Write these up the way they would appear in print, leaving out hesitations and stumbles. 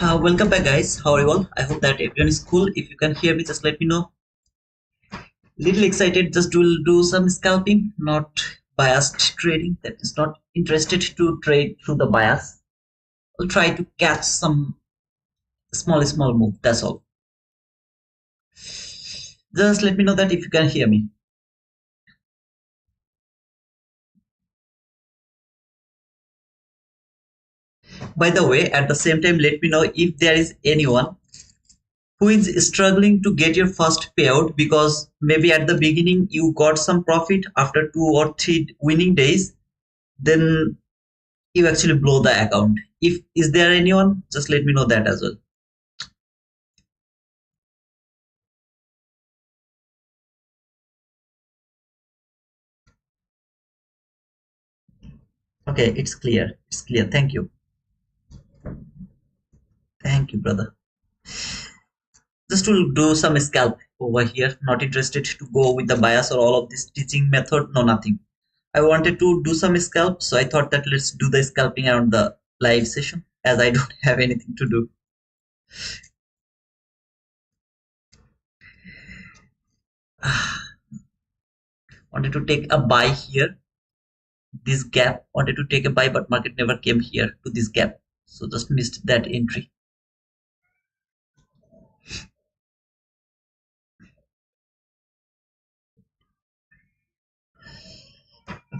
Welcome back, guys. How are you all? I hope that everyone is cool. If you can hear me, just let me know. Little excited, just will do some scalping, not biased trading. That is not interested to trade through the bias. I'll try to catch some small move. That's all. Just let me know that if you can hear me. By the way, at the same time, let me know if there is anyone who is struggling to get your first payout because maybe at the beginning you got some profit after 2 or 3 winning days, then you actually blow the account. If is there anyone, just let me know that as well. Okay, it's clear, thank you brother. Just to do some scalp over here, not interested to go with the bias or all of this teaching method, no, nothing. I wanted to do some scalp, so I thought that let's do the scalping around the live session as I don't have anything to do. Wanted to take a buy here, this gap, wanted to take a buy, but market never came here to this gap, so just missed that entry.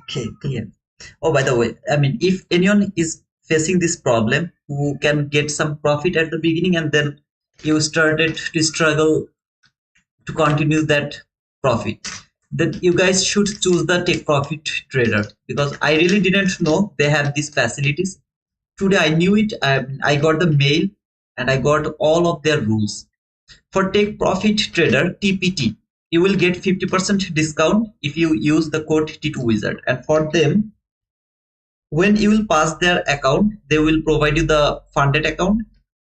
Okay, clear. Oh, by the way, I mean, if anyone is facing this problem who can get some profit at the beginning and then you started to struggle to continue that profit, then you guys should choose the take profit trader, because I really didn't know they have these facilities. Today I knew it. I got the mail and I got all of their rules. For take profit trader TPT, you will get 50% discount if you use the code T2 wizard, and for them, when you will pass their account, they will provide you the funded account.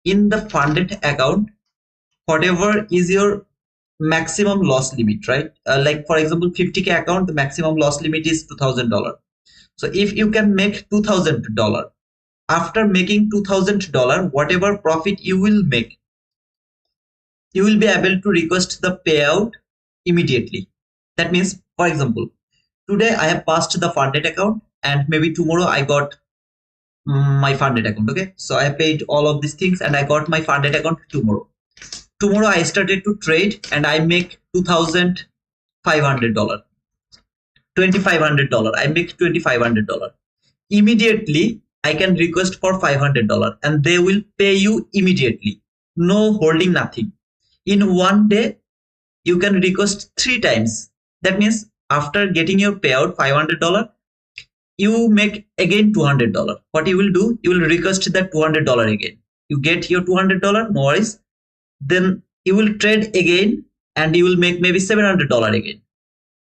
In the funded account, whatever is your maximum loss limit, right? Like for example, 50K account, the maximum loss limit is $2,000. So if you can make $2,000, after making $2,000, whatever profit you will make, you will be able to request the payout immediately. That means, for example, today I have passed the funded account and maybe tomorrow I got my funded account. Okay, so I paid all of these things and I got my funded account tomorrow I started to trade and I make $2,500, $2,500. I make $2,500 immediately. I can request for $500 and they will pay you immediately, no holding, nothing. In one day you can request 3 times. That means after getting your payout $500, you make again $200. What you will do, you will request that $200 again. You get your $200, no worries. Then you will trade again and you will make maybe $700 again.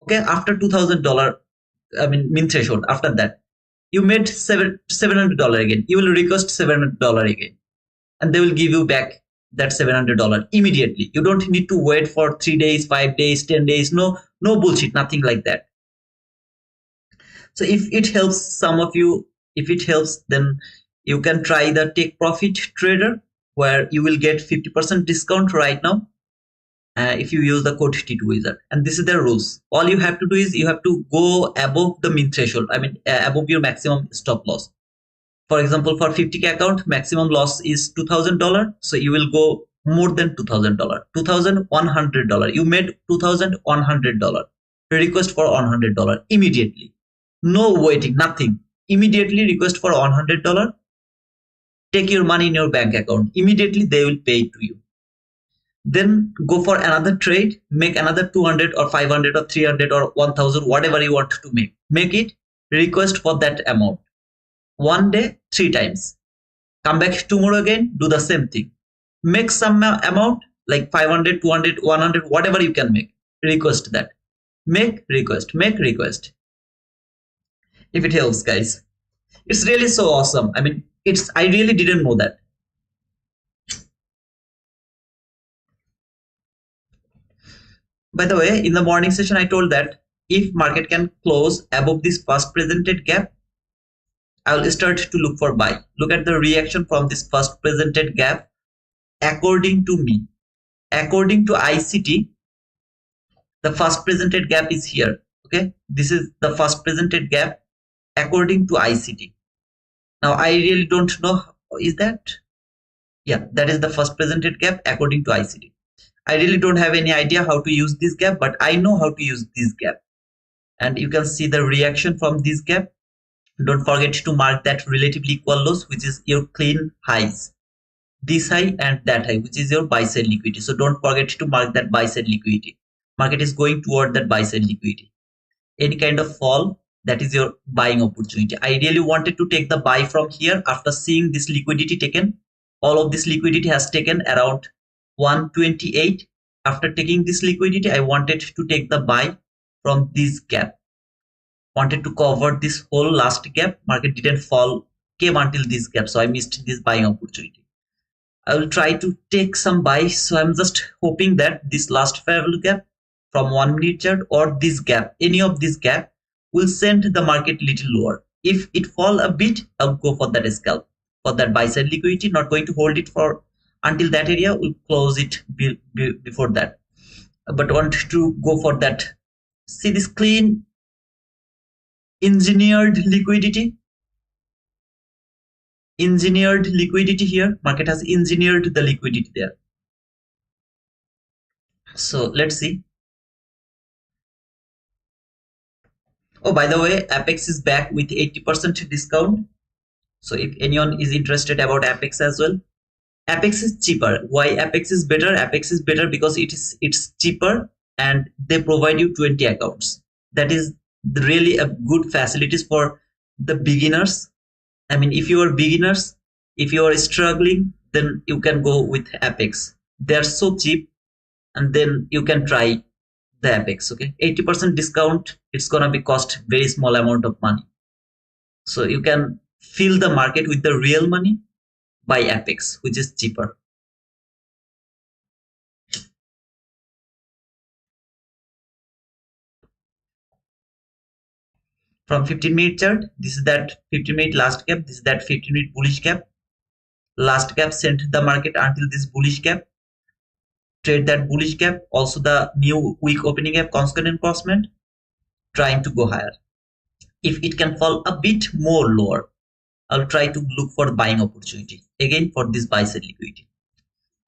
Okay, after $2,000, I mean min threshold, after that you made $700 again. You will request $700 again, and they will give you back that $700 immediately. You don't need to wait for 3 days, 5 days, 10 days. No bullshit, nothing like that. So if it helps some of you, if it helps, then you can try the take profit trader, where you will get 50% discount right now if you use the code T2 wizard. And this is the rules. All you have to do is you have to go above the min threshold, I mean above your maximum stop loss. For example, for 50K account, maximum loss is $2,000, so you will go more than $2,000, $2,100. You made $2,100. Request for $100 immediately. No waiting, nothing. Immediately request for $100. Take your money in your bank account. Immediately they will pay it to you. Then go for another trade, make another 200 or 500 or 300 or 1000, whatever you want to make. Make it, request for that amount. One day, 3 times. Come back tomorrow again, do the same thing. Make some amount like 500, 200, 100, whatever you can make. Request that. Make request, make request. If it helps, guys. It's really so awesome. I mean, I really didn't know that. By the way, in the morning session, I told that if market can close above this first presented gap, I will start to look for buy. Look at the reaction from this first presented gap. According to me, according to ICT, the first presented gap is here. Okay, this is the first presented gap according to ICT. Now I really don't know, is that, yeah, that is the first presented gap according to ICT. I really don't have any idea how to use this gap, but I know how to use this gap. And you can see the reaction from this gap. Don't forget to mark that relatively equal lows, which is your clean highs. This high and that high, which is your buy side liquidity. So don't forget to mark that buy side liquidity. Market is going toward that buy side liquidity. Any kind of fall, that is your buying opportunity. I really wanted to take the buy from here after seeing this liquidity taken. All of this liquidity has taken around 128. After taking this liquidity, I wanted to take the buy from this gap. Wanted to cover this whole last gap. Market didn't fall, came until this gap, so I missed this buying opportunity. I will try to take some buys. So I'm just hoping that this last fair value gap from 1 minute chart or this gap, any of this gap, will send the market little lower. If it fall a bit, I'll go for that scalp, for that buy side liquidity. Not going to hold it for until that area. We'll close it before that, but want to go for that. See this clean engineered liquidity. Engineered liquidity here. Market has engineered the liquidity there. So let's see. Oh, by the way, Apex is back with 80% discount. So if anyone is interested about Apex as well, Apex is cheaper. Why Apex is better? Apex is better because it's cheaper and they provide you 20 accounts. That is really a good facilities for the beginners. I mean, if you are beginners, if you are struggling, then you can go with Apex. They are so cheap, and then you can try the Apex. Okay, 80% discount. It's gonna be cost very small amount of money, so you can fill the market with the real money by Apex, which is cheaper. From 15-minute chart, this is that 15-minute last gap. This is that 15-minute bullish gap. Last gap sent the market until this bullish gap. Trade that bullish gap. Also the new week opening gap, constant crossment, trying to go higher. If it can fall a bit more lower, I'll try to look for buying opportunity again for this buy side liquidity.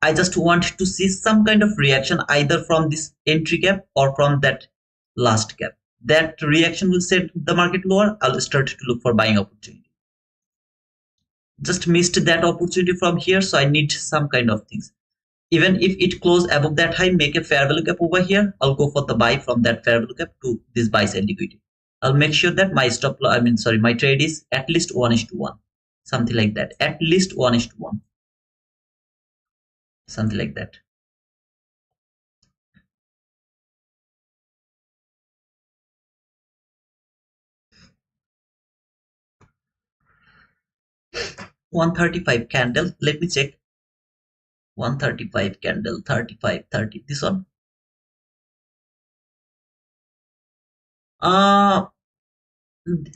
I just want to see some kind of reaction either from this entry gap or from that last gap. That reaction will set the market lower. I'll start to look for buying opportunity. Just missed that opportunity from here, so I need some kind of things. Even if it close above that high, make a fair value gap over here, I'll go for the buy from that fair value gap to this buy side liquidity. I'll make sure that my stop loss, my trade is at least 1:1, something like that. At least 1:1, something like that. $135 candle. Let me check. 135 candle, 35.30. This one.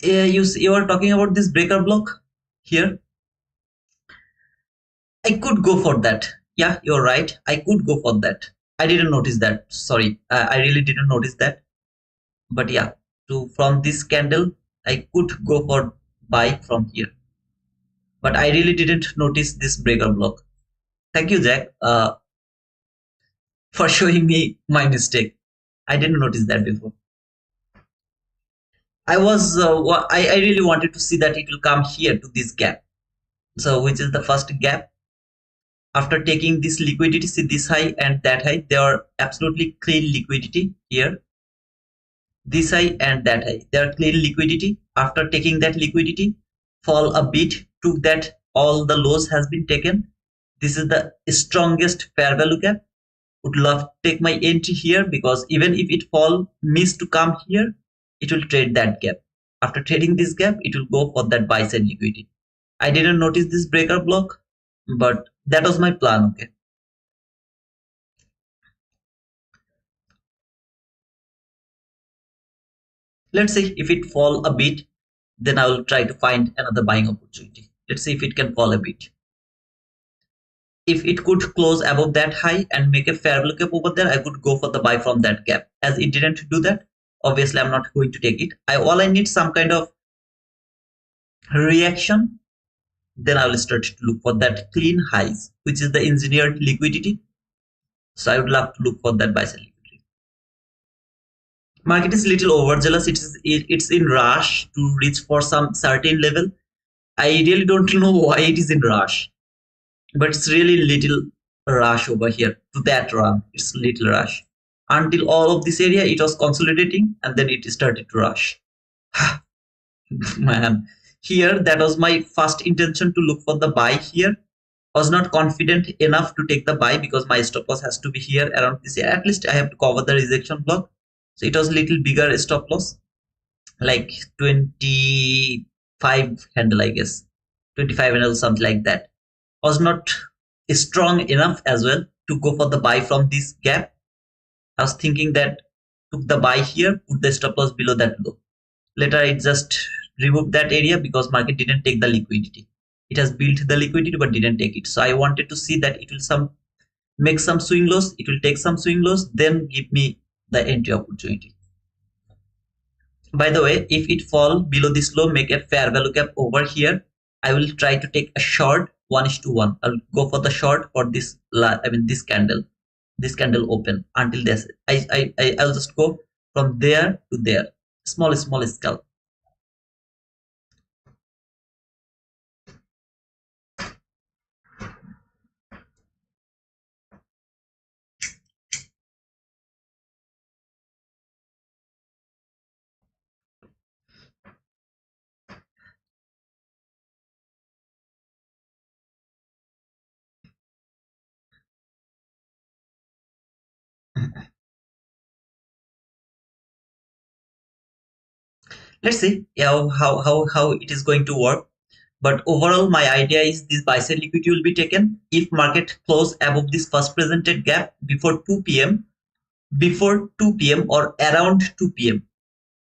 You are talking about this breaker block here. I could go for that. Yeah, you're right. I could go for that. I didn't notice that. Sorry, I really didn't notice that. But yeah, from this candle, I could go for buy from here. But I really didn't notice this breaker block. Thank you, Jack, for showing me my mistake. I didn't notice that before. I really wanted to see that it will come here to this gap. So which is the first gap. After taking this liquidity, see this high and that high, they are absolutely clean liquidity here. This high and that high, they are clean liquidity. After taking that liquidity, fall a bit, took that all the lows has been taken. This is the strongest fair value gap. Would love to take my entry here because even if it fall, miss to come here, it will trade that gap. After trading this gap, it will go for that buy side liquidity. I didn't notice this breaker block, but that was my plan. Okay. Let's see if it fall a bit. then I will try to find another buying opportunity. Let's see if it can fall a bit. If it could close above that high and make a fair value gap over there, I could go for the buy from that gap. As it didn't do that, obviously I'm not going to take it. All I need some kind of reaction, then I will start to look for that clean highs, which is the engineered liquidity. So I would love to look for that buy sell liquidity. Market is little overzealous. It's in rush to reach for some certain level. I really don't know why it is in rush, but it's really little rush over here to that run. It's little rush until all of this area it was consolidating and then it started to rush. Man, here that was my first intention to look for the buy here. I was not confident enough to take the buy because my stop loss has to be here around this area. At least I have to cover the rejection block. So it was little bigger stop loss, like 25 handle, I guess. 25 handle, something like that. I was not strong enough as well to go for the buy from this gap. I was thinking that took the buy here, put the stop loss below that low. Later I just removed that area because market didn't take the liquidity. It has built the liquidity but didn't take it. So I wanted to see that it will make some swing lows, it will take some swing lows, then give me the entry opportunity. By the way, if it fall below this low, make a fair value gap over here. I will try to take a short 1:1. I'll go for the short for this. This candle open until this. I'll just go from there to there. Small scalp. Let's see how it is going to work. But overall, my idea is this buy side liquidity will be taken if market close above this first presented gap before 2 p.m. Or around 2 p.m.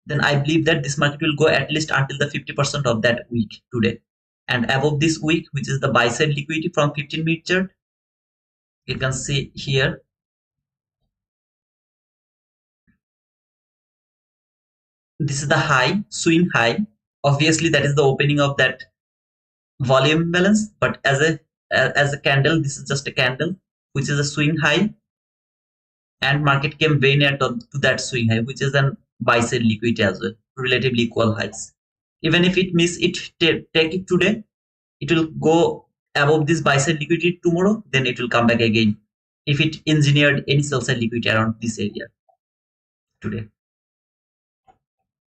Then I believe that this market will go at least until the 50% of that week today. And above this week, which is the buy side liquidity from 15-minute chart, you can see here. This is the high, swing high. Obviously, that is the opening of that volume balance, but as a candle, this is just a candle, which is a swing high, and market came very near to that swing high, which is an buy side liquidity as well, relatively equal highs. Even if it miss it, take it today, it will go above this buy side liquidity tomorrow, then it will come back again if it engineered any sell side liquidity around this area today.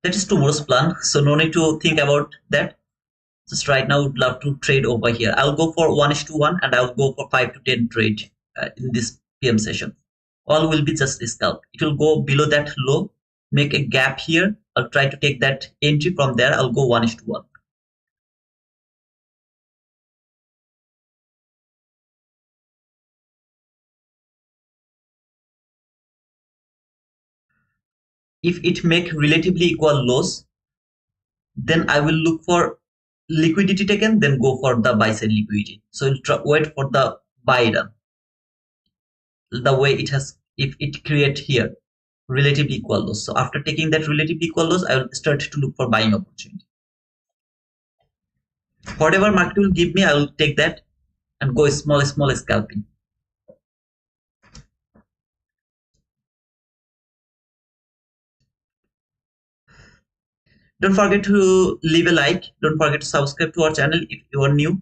That is tomorrow's plan, so no need to think about that. Just right now would love to trade over here. I'll go for 1:1 and I'll go for 5 to 10 trade in this PM session. All will be just a scalp. It will go below that low, make a gap here. I'll try to take that entry from there. I'll go 1:1. If it make relatively equal lows, then I will look for liquidity taken, then go for the buy side liquidity. So wait for the buy run. The way it has, if it create here relatively equal lows. So after taking that relatively equal lows, I will start to look for buying opportunity. Whatever market will give me, I will take that and go small scalping. Don't forget to leave a like. Don't forget to subscribe to our channel if you are new.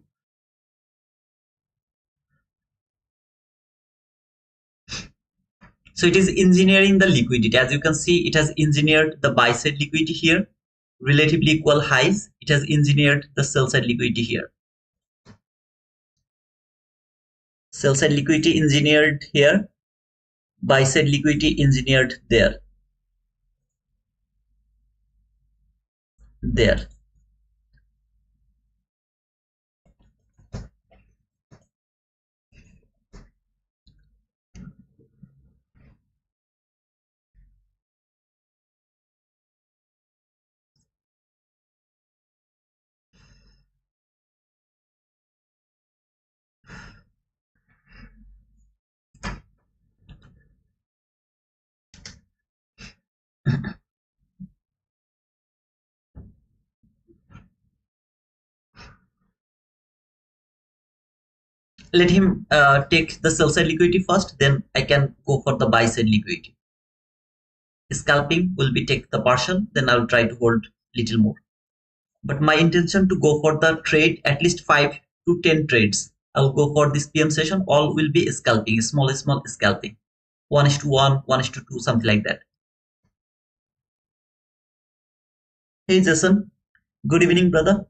So it is engineering the liquidity. As you can see, it has engineered the buy side liquidity here, relatively equal highs. It has engineered the sell side liquidity here. Sell side liquidity engineered here, buy side liquidity engineered there. There. Let him take the sell side liquidity first, then I can go for the buy side liquidity. Scalping will be take the partial, then I'll try to hold little more. But my intention to go for the trade at least 5 to 10 trades. I'll go for this PM session. All will be scalping, small scalping, 1:1, 1:2, something like that. Hey Jason, good evening, brother.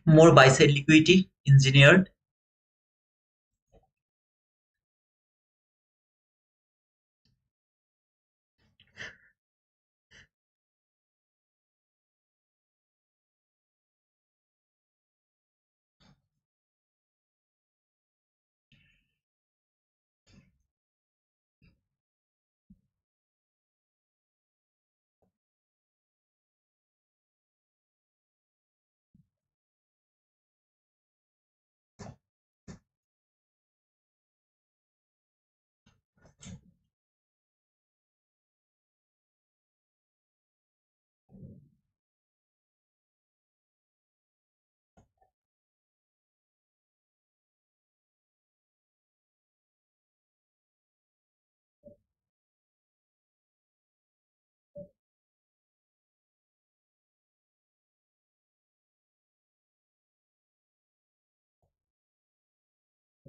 More buy side liquidity engineered.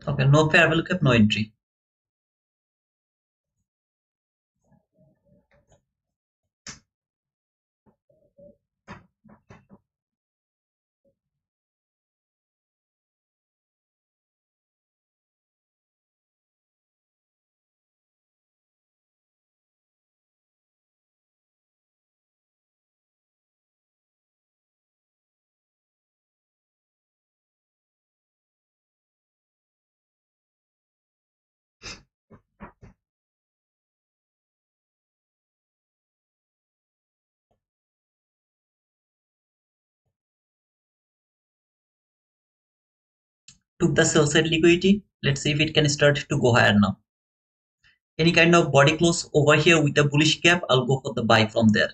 Okay, no fair value cap, no entry. Took the sell side liquidity. Let's see if it can start to go higher now. Any kind of body close over here with a bullish gap, I'll go for the buy from there.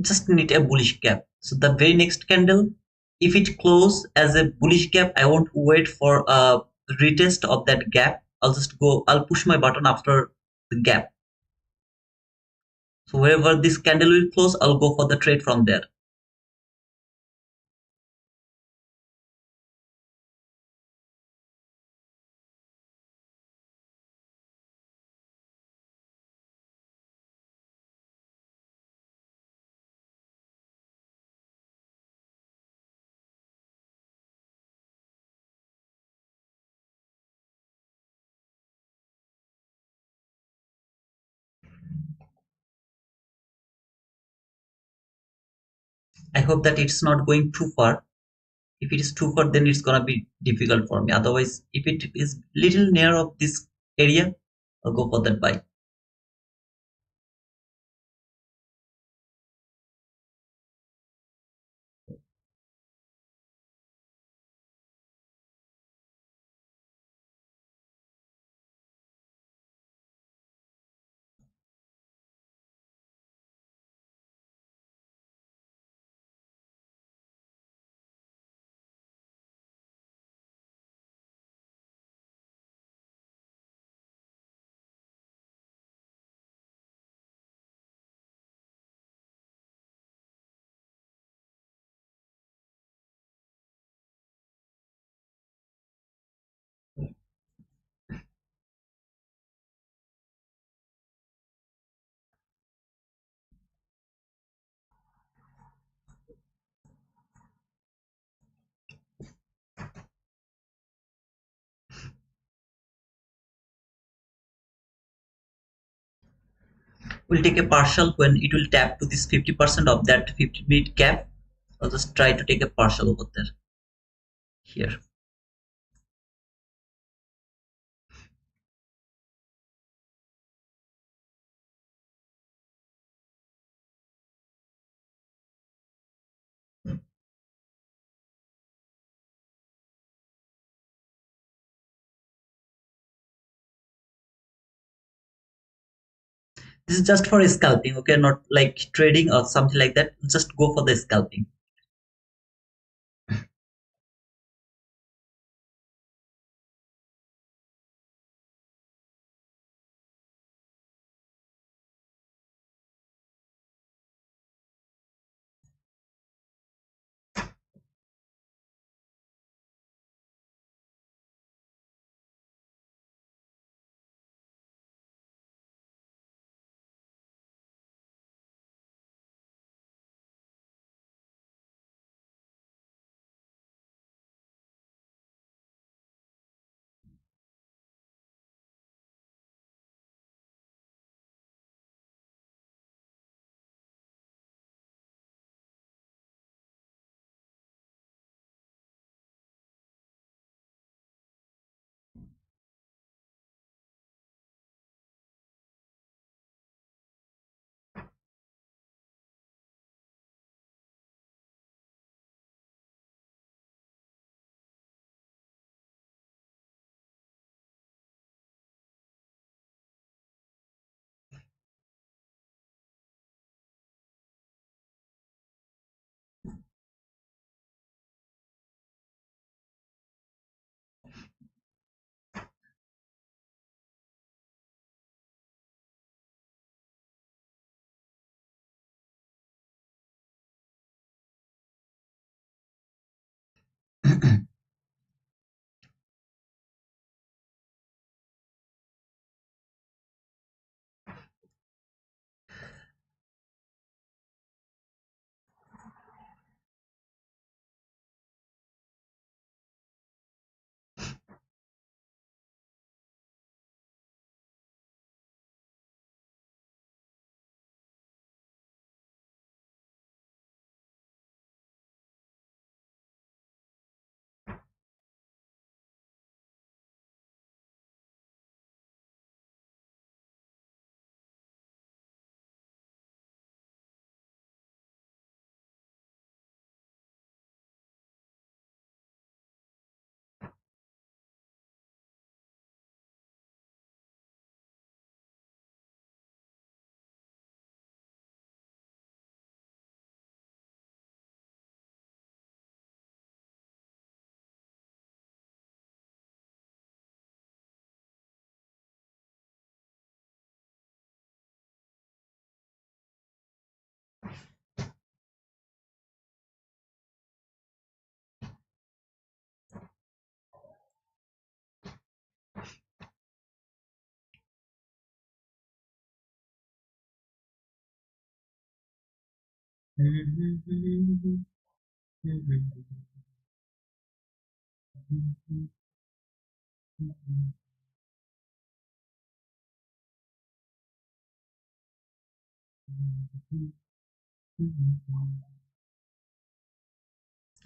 Just need a bullish gap. So the very next candle, if it close as a bullish gap, I won't wait for a retest of that gap. I'll push my button after the gap. So wherever this candle will close, I'll go for the trade from there. I hope that it's not going too far. If it is too far, then it's gonna be difficult for me. Otherwise, if it is little near of this area, I'll go for that bike. We'll take a partial when it will tap to this 50% of that 15-minute cap. I'll just try to take a partial over there. Here. This is just for scalping, okay? Not like trading or something like that. Just go for the scalping.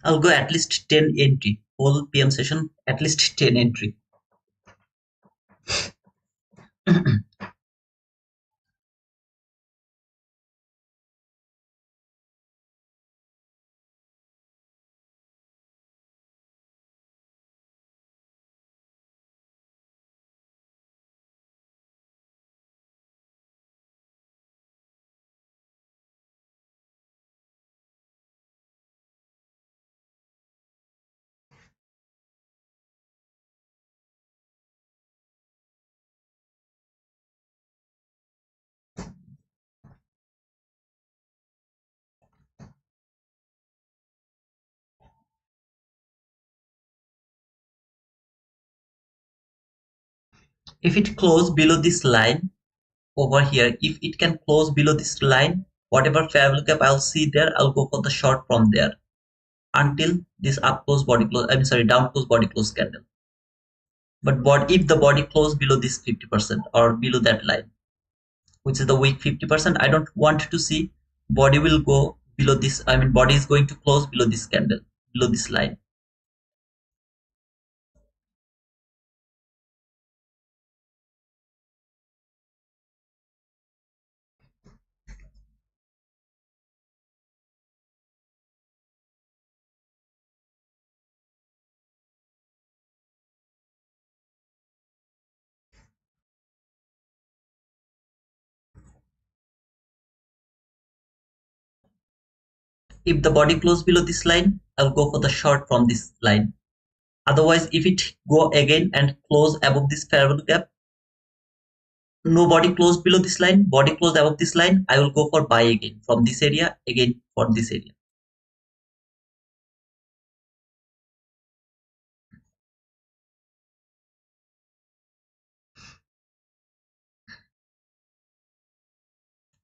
I'll go at least 10 entry. Whole PM session, at least 10 entry. If it close below this line over here, if it can close below this line, whatever fair value gap I'll see there, I'll go for the short from there until this up close body close, I'm sorry, down close body close candle. But if the body close below this 50% or below that line, which is the weak 50%, I don't want to see body will go below this. I mean, body is going to close below this candle, below this line. If the body close below this line, I'll go for the short from this line. Otherwise, if it go again and close above this fair value gap, no body close below this line, body close above this line, I will go for buy again from this area, again for this area.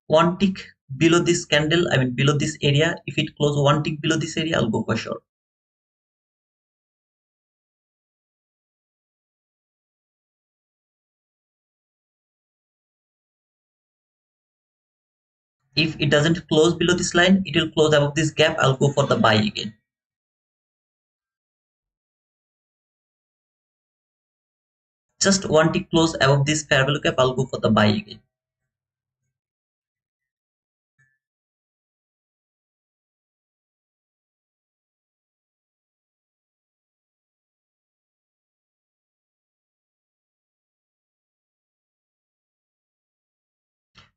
One tick below this candle, I mean below this area, if it close one tick below this area, I'll go for short. If it doesn't close below this line, it will close above this gap, I'll go for the buy again. Just one tick close above this fair value gap, I'll go for the buy again.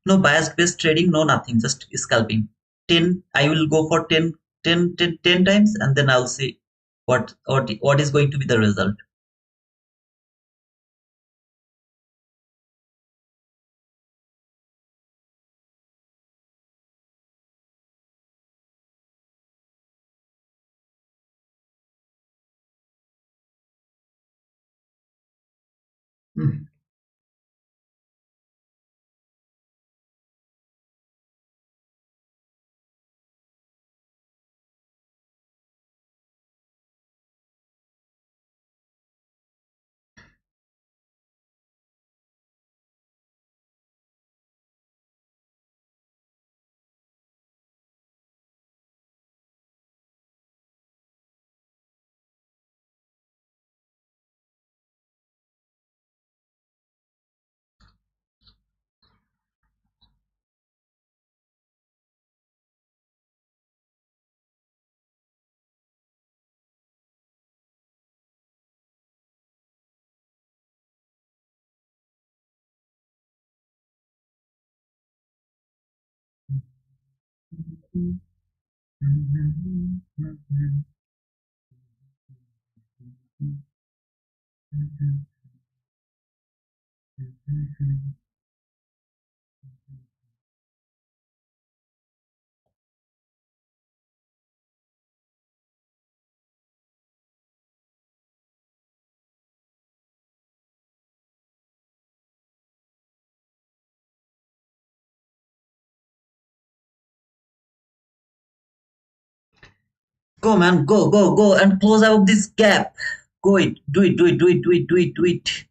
No bias based trading, no nothing, just scalping. 10, I will go for 10 times and then I'll see what is going to be the result. Hmm. Go man, go and close out this gap. Go it, do it, do it, do it, do it, do it, do it.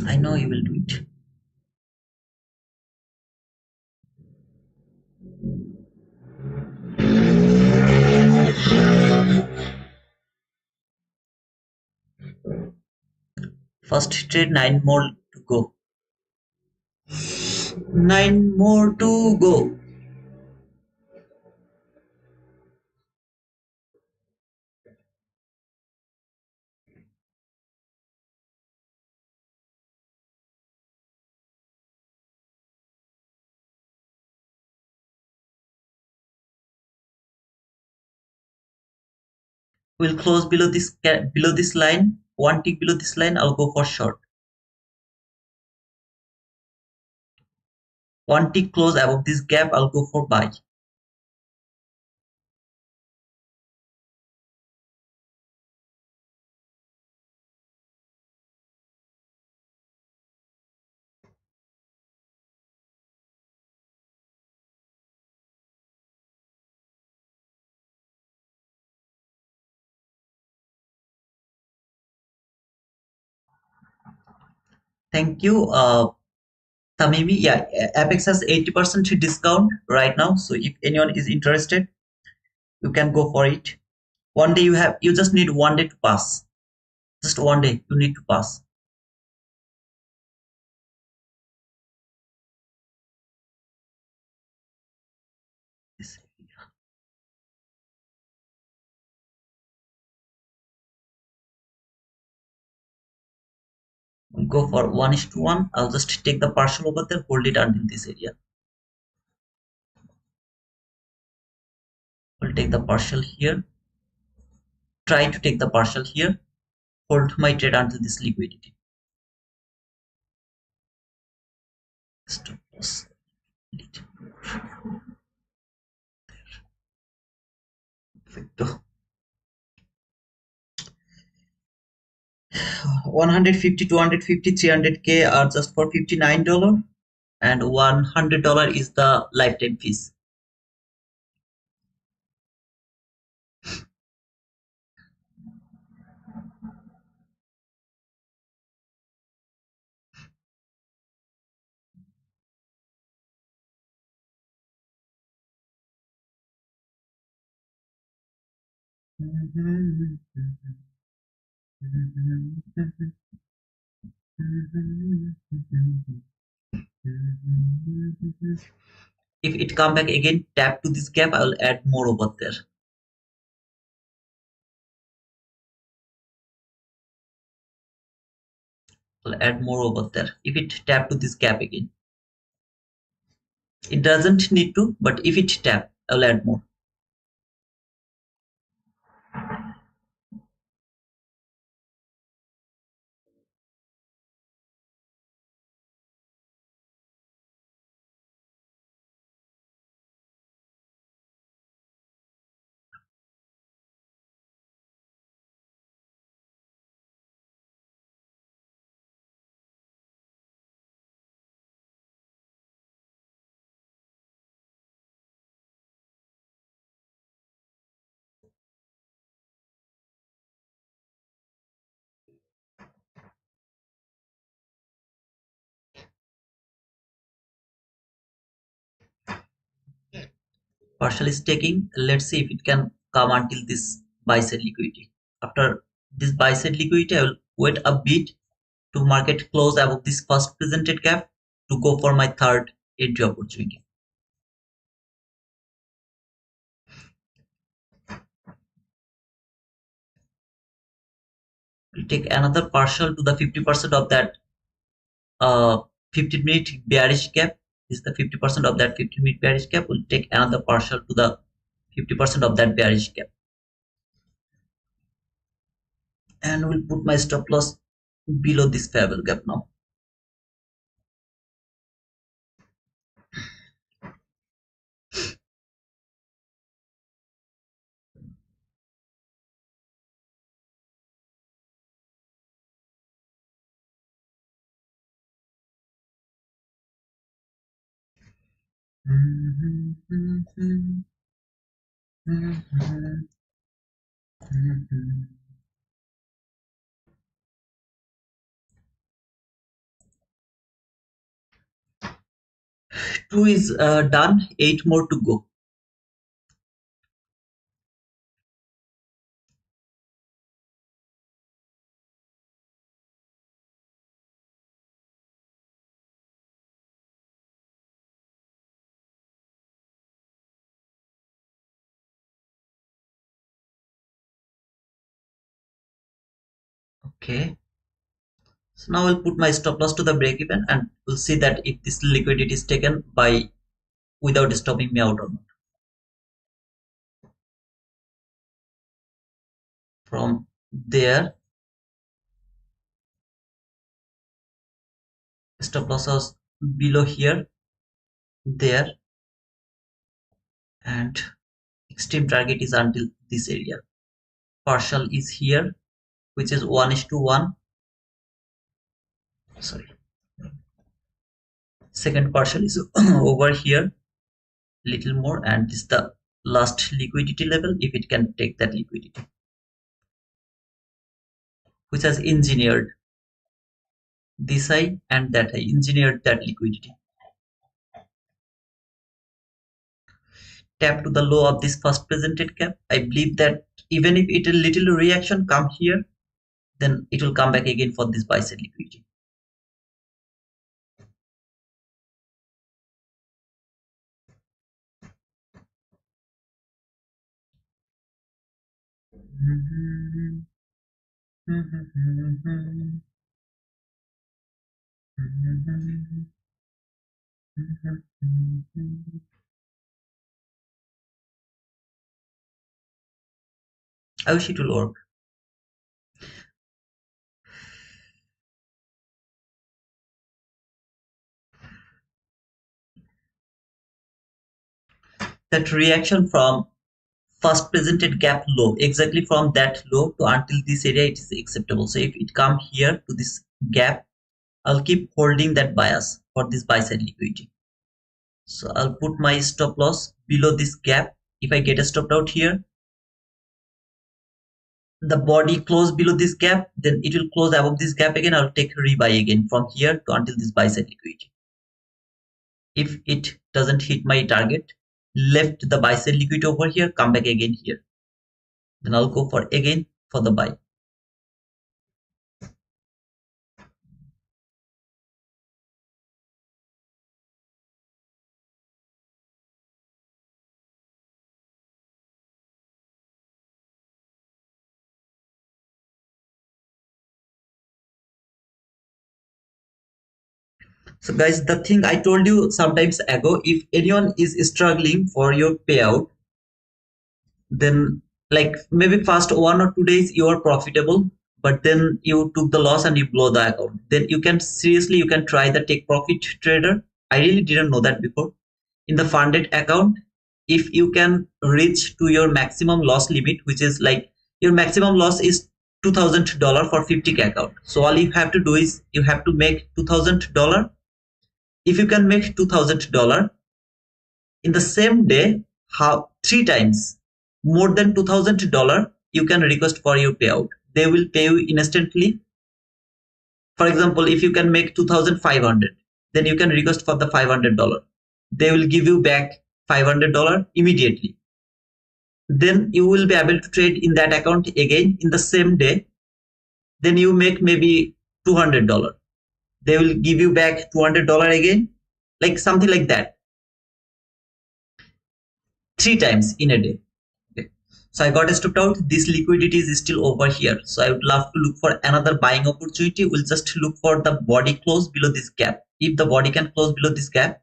I know you will do it. First trade, 9 more to go. 9 more to go. We'll close below this line. One tick below this line, I'll go for short. One tick close above this gap, I'll go for buy. Thank you. Tamimi, yeah, Apex has 80% discount right now. So if anyone is interested, you can go for it. One day you just need one day to pass. Just one day you need to pass. This We'll go for 1:1. I'll just take the partial over there, hold it until this area. We'll take the partial here. Try to take the partial here. Hold my trade until this liquidity. Stop loss. Perfecto. 150, 250, 300K are just for $59, and $100 is the lifetime fees. If it come back again, tap to this gap, I will add more over there. I'll add more over there. If it tap to this gap again, it doesn't need to, but if it tap, I'll add more. Partial is taking. Let's see if it can come until this buy side liquidity. After this buy side liquidity, I will wait a bit to market close above this first presented gap to go for my third entry opportunity. We'll take another partial to the 50% of that 15-minute bearish gap. This is the 50% of that 15-minute bearish gap. We'll take another partial to the 50% of that bearish gap. And we'll put my stop loss below this fair value gap now. Two is done, 8 more to go. Okay. So now I'll put my stop loss to the break even and we'll see that if this liquidity is taken by without stopping me out or not. From there, stop loss was below here, there, and extreme target is until this area. Partial is here, which is 1:1. Sorry. Second partial is over here, little more, and this is the last liquidity level if it can take that liquidity, which has engineered this high and that high, engineered that liquidity. Tap to the low of this first presented gap. I believe that even if it a little reaction come here, then it will come back again for this buy side liquidity. I wish it will work. That reaction from first presented gap low, exactly from that low to until this area, it is acceptable. So if it come here to this gap, I'll keep holding that bias for this buy side liquidity. So I'll put my stop loss below this gap. If I get a stop out here, the body close below this gap, then it will close above this gap again. I'll take rebuy again from here to until this buy side liquidity. If it doesn't hit my target, left the buy side liquidity over here, come back again here. Then I'll go for again for the buy. So guys, the thing I told you sometimes ago, if anyone is struggling for your payout, then like maybe first 1 or 2 days you are profitable, but then you took the loss and you blow the account. Then you can seriously, you can try the take profit trader. I really didn't know that before. In the funded account, if you can reach to your maximum loss limit, which is like your maximum loss is $2,000 for 50K account. So all you have to do is you have to make $2,000. If you can make $2,000 in the same day, how 3 times more than $2,000, you can request for your payout. They will pay you instantly. For example, if you can make 2,500, then you can request for the $500. They will give you back $500 immediately. Then you will be able to trade in that account again in the same day. Then you make maybe $200. They will give you back $200 again, like something like that. 3 times in a day. Okay. So I got stopped out. This liquidity is still over here. So I would love to look for another buying opportunity. We'll just look for the body close below this gap. If the body can close below this gap,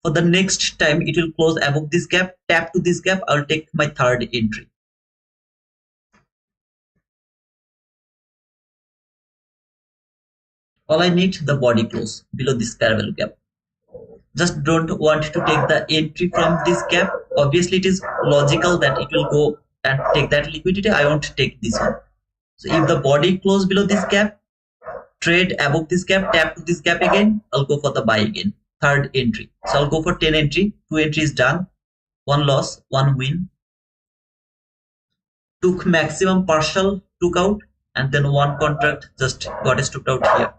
for the next time it will close above this gap, tap to this gap, I'll take my third entry. All I need the body close below this fair value gap. Just don't want to take the entry from this gap. Obviously it is logical that it will go and take that liquidity. I won't take this one. So if the body close below this gap, trade above this gap, tap to this gap again, I'll go for the buy again. Third entry. So I'll go for 10 entry. 2 entries done. 1 loss, 1 win. Took maximum partial, took out, and then 1 contract just got stopped out here.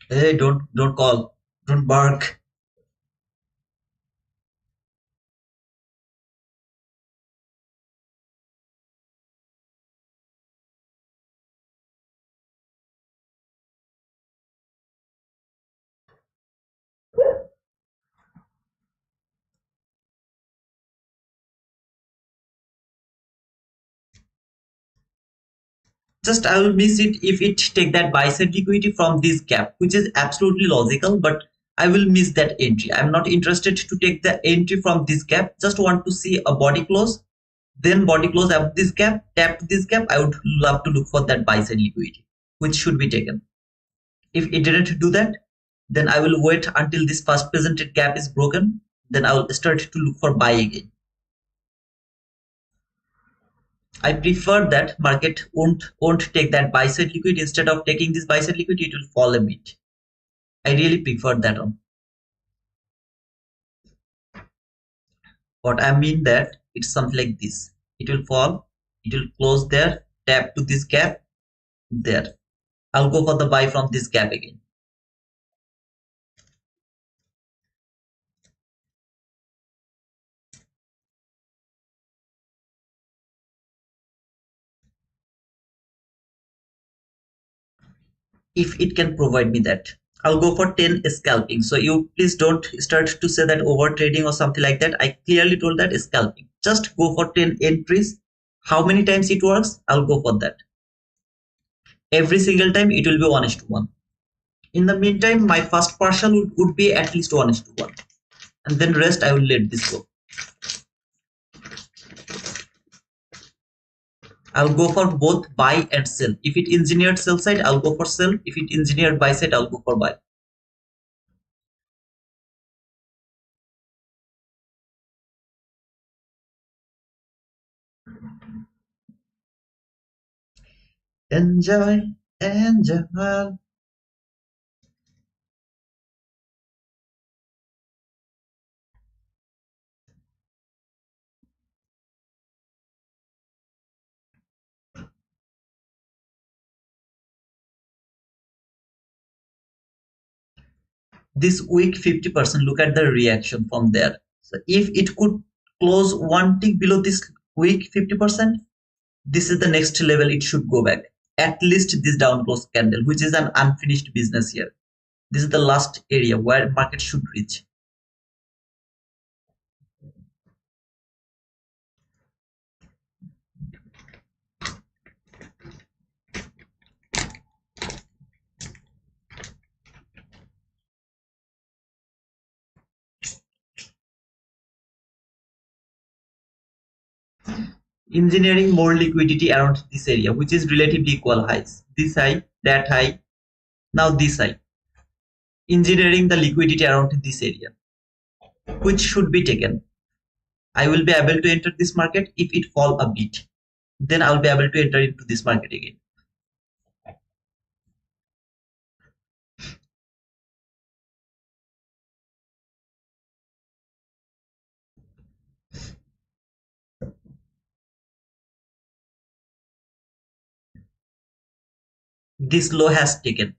Hey, don't call. Don't bark. Just I will miss it if it take that buy side liquidity from this gap, which is absolutely logical, but I will miss that entry. I'm not interested to take the entry from this gap. Just want to see a body close, then body close up this gap, tap this gap. I would love to look for that buy side liquidity, which should be taken. If it didn't do that, then I will wait until this first presented gap is broken. Then I will start to look for buy again. I prefer that market won't take that buy side liquid. Instead of taking this buy side liquid, it will fall a bit. I really prefer that one. What I mean that it's something like this. It will fall, it will close there, tap to this gap, there. I'll go for the buy from this gap again. If it can provide me that, I'll go for 10 scalping. So you please don't start to say that over trading or something like that. I clearly told that scalping. Just go for 10 entries. How many times it works, I'll go for that. Every single time it will be 1:1. In the meantime, my first partial would be at least 1:1, and then rest I will let this go. I'll go for both buy and sell. If it engineered sell side, I'll go for sell. If it engineered buy side, I'll go for buy. Enjoy, enjoy. This week 50%, look at the reaction from there. So if it could close one tick below this week 50%, this is the next level it should go back. At least this down close candle, which is an unfinished business here. This is the last area where market should reach. Engineering more liquidity around this area, which is relatively equal highs. This high, that high, now this high. Engineering the liquidity around this area, which should be taken. I will be able to enter this market if it fall a bit. Then I will be able to enter into this market again. This low has taken.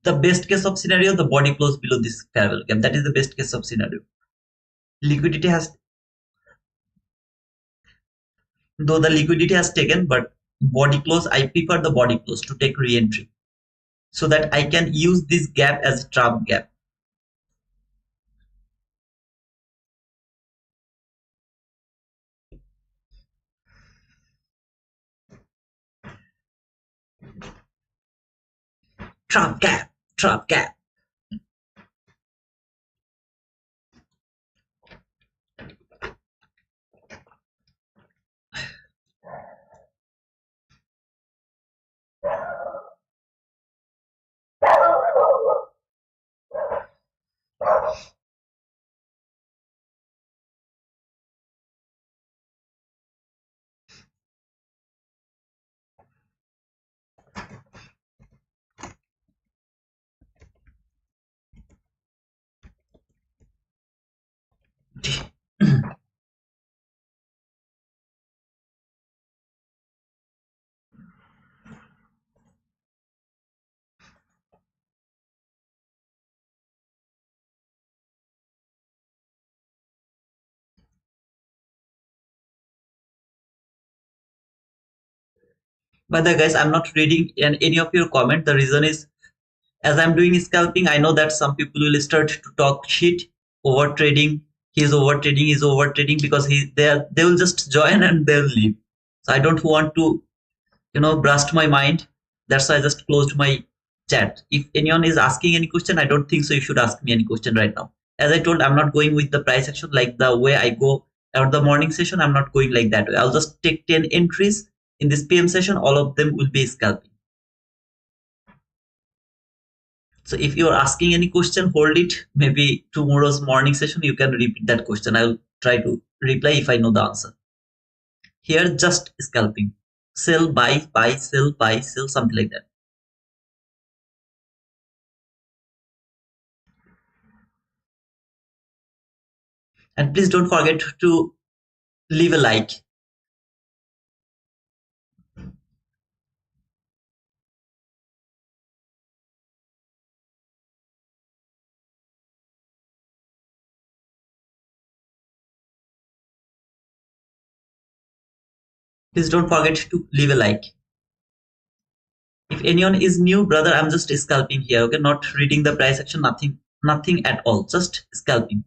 The best case of scenario, the body close below this parallel gap. That is the best case of scenario. Liquidity has, though the liquidity has taken, but body close, I prefer the body close to take re-entry so that I can use this gap as a trap gap. Trap gap, trap gap. By the guys, I'm not reading any of your comment. The reason is, as I'm doing scalping, I know that some people will start to talk shit, over trading. He's over trading, he's over trading, because they will just join and they'll leave. So I don't want to brushed my mind. That's why I just closed my chat. If anyone is asking any question, I don't think so you should ask me any question right now. As I told, I'm not going with the price action like the way I go at the morning session. I'm not going like that way. I'll just take 10 entries in this PM session. All of them will be scalping. So if you're asking any question, hold it. Maybe tomorrow's morning session, you can repeat that question. I'll try to reply if I know the answer. Here, just scalping. Sell, buy, sell, something like that. And please don't forget to leave a like. Please don't forget to leave a like. If anyone is new, brother, I'm just scalping here, okay? Not reading the price action, nothing at all. Just scalping.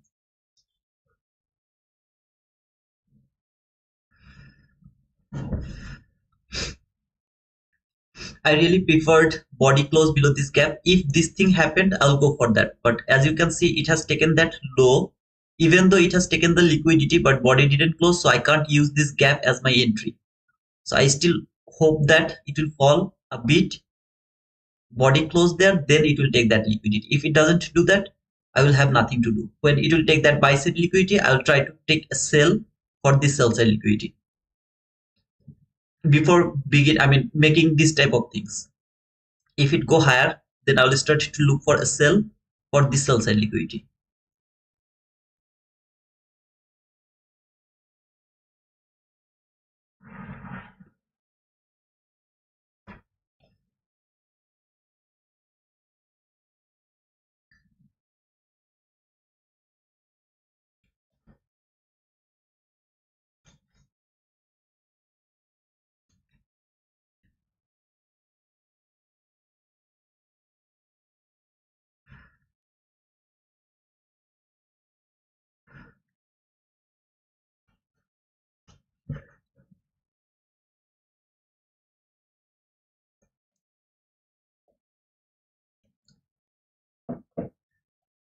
I really preferred body close below this gap. If this thing happened, I'll go for that. But as you can see, it has taken that low, even though it has taken the liquidity, but body didn't close, so I can't use this gap as my entry. So I still hope that it will fall a bit, body close there, then it will take that liquidity. If it doesn't do that, I will have nothing to do. When it will take that buy side liquidity, I will try to take a sell for this sell side liquidity before making this type of things. If it go higher, then I will start to look for a sell for this sell side liquidity.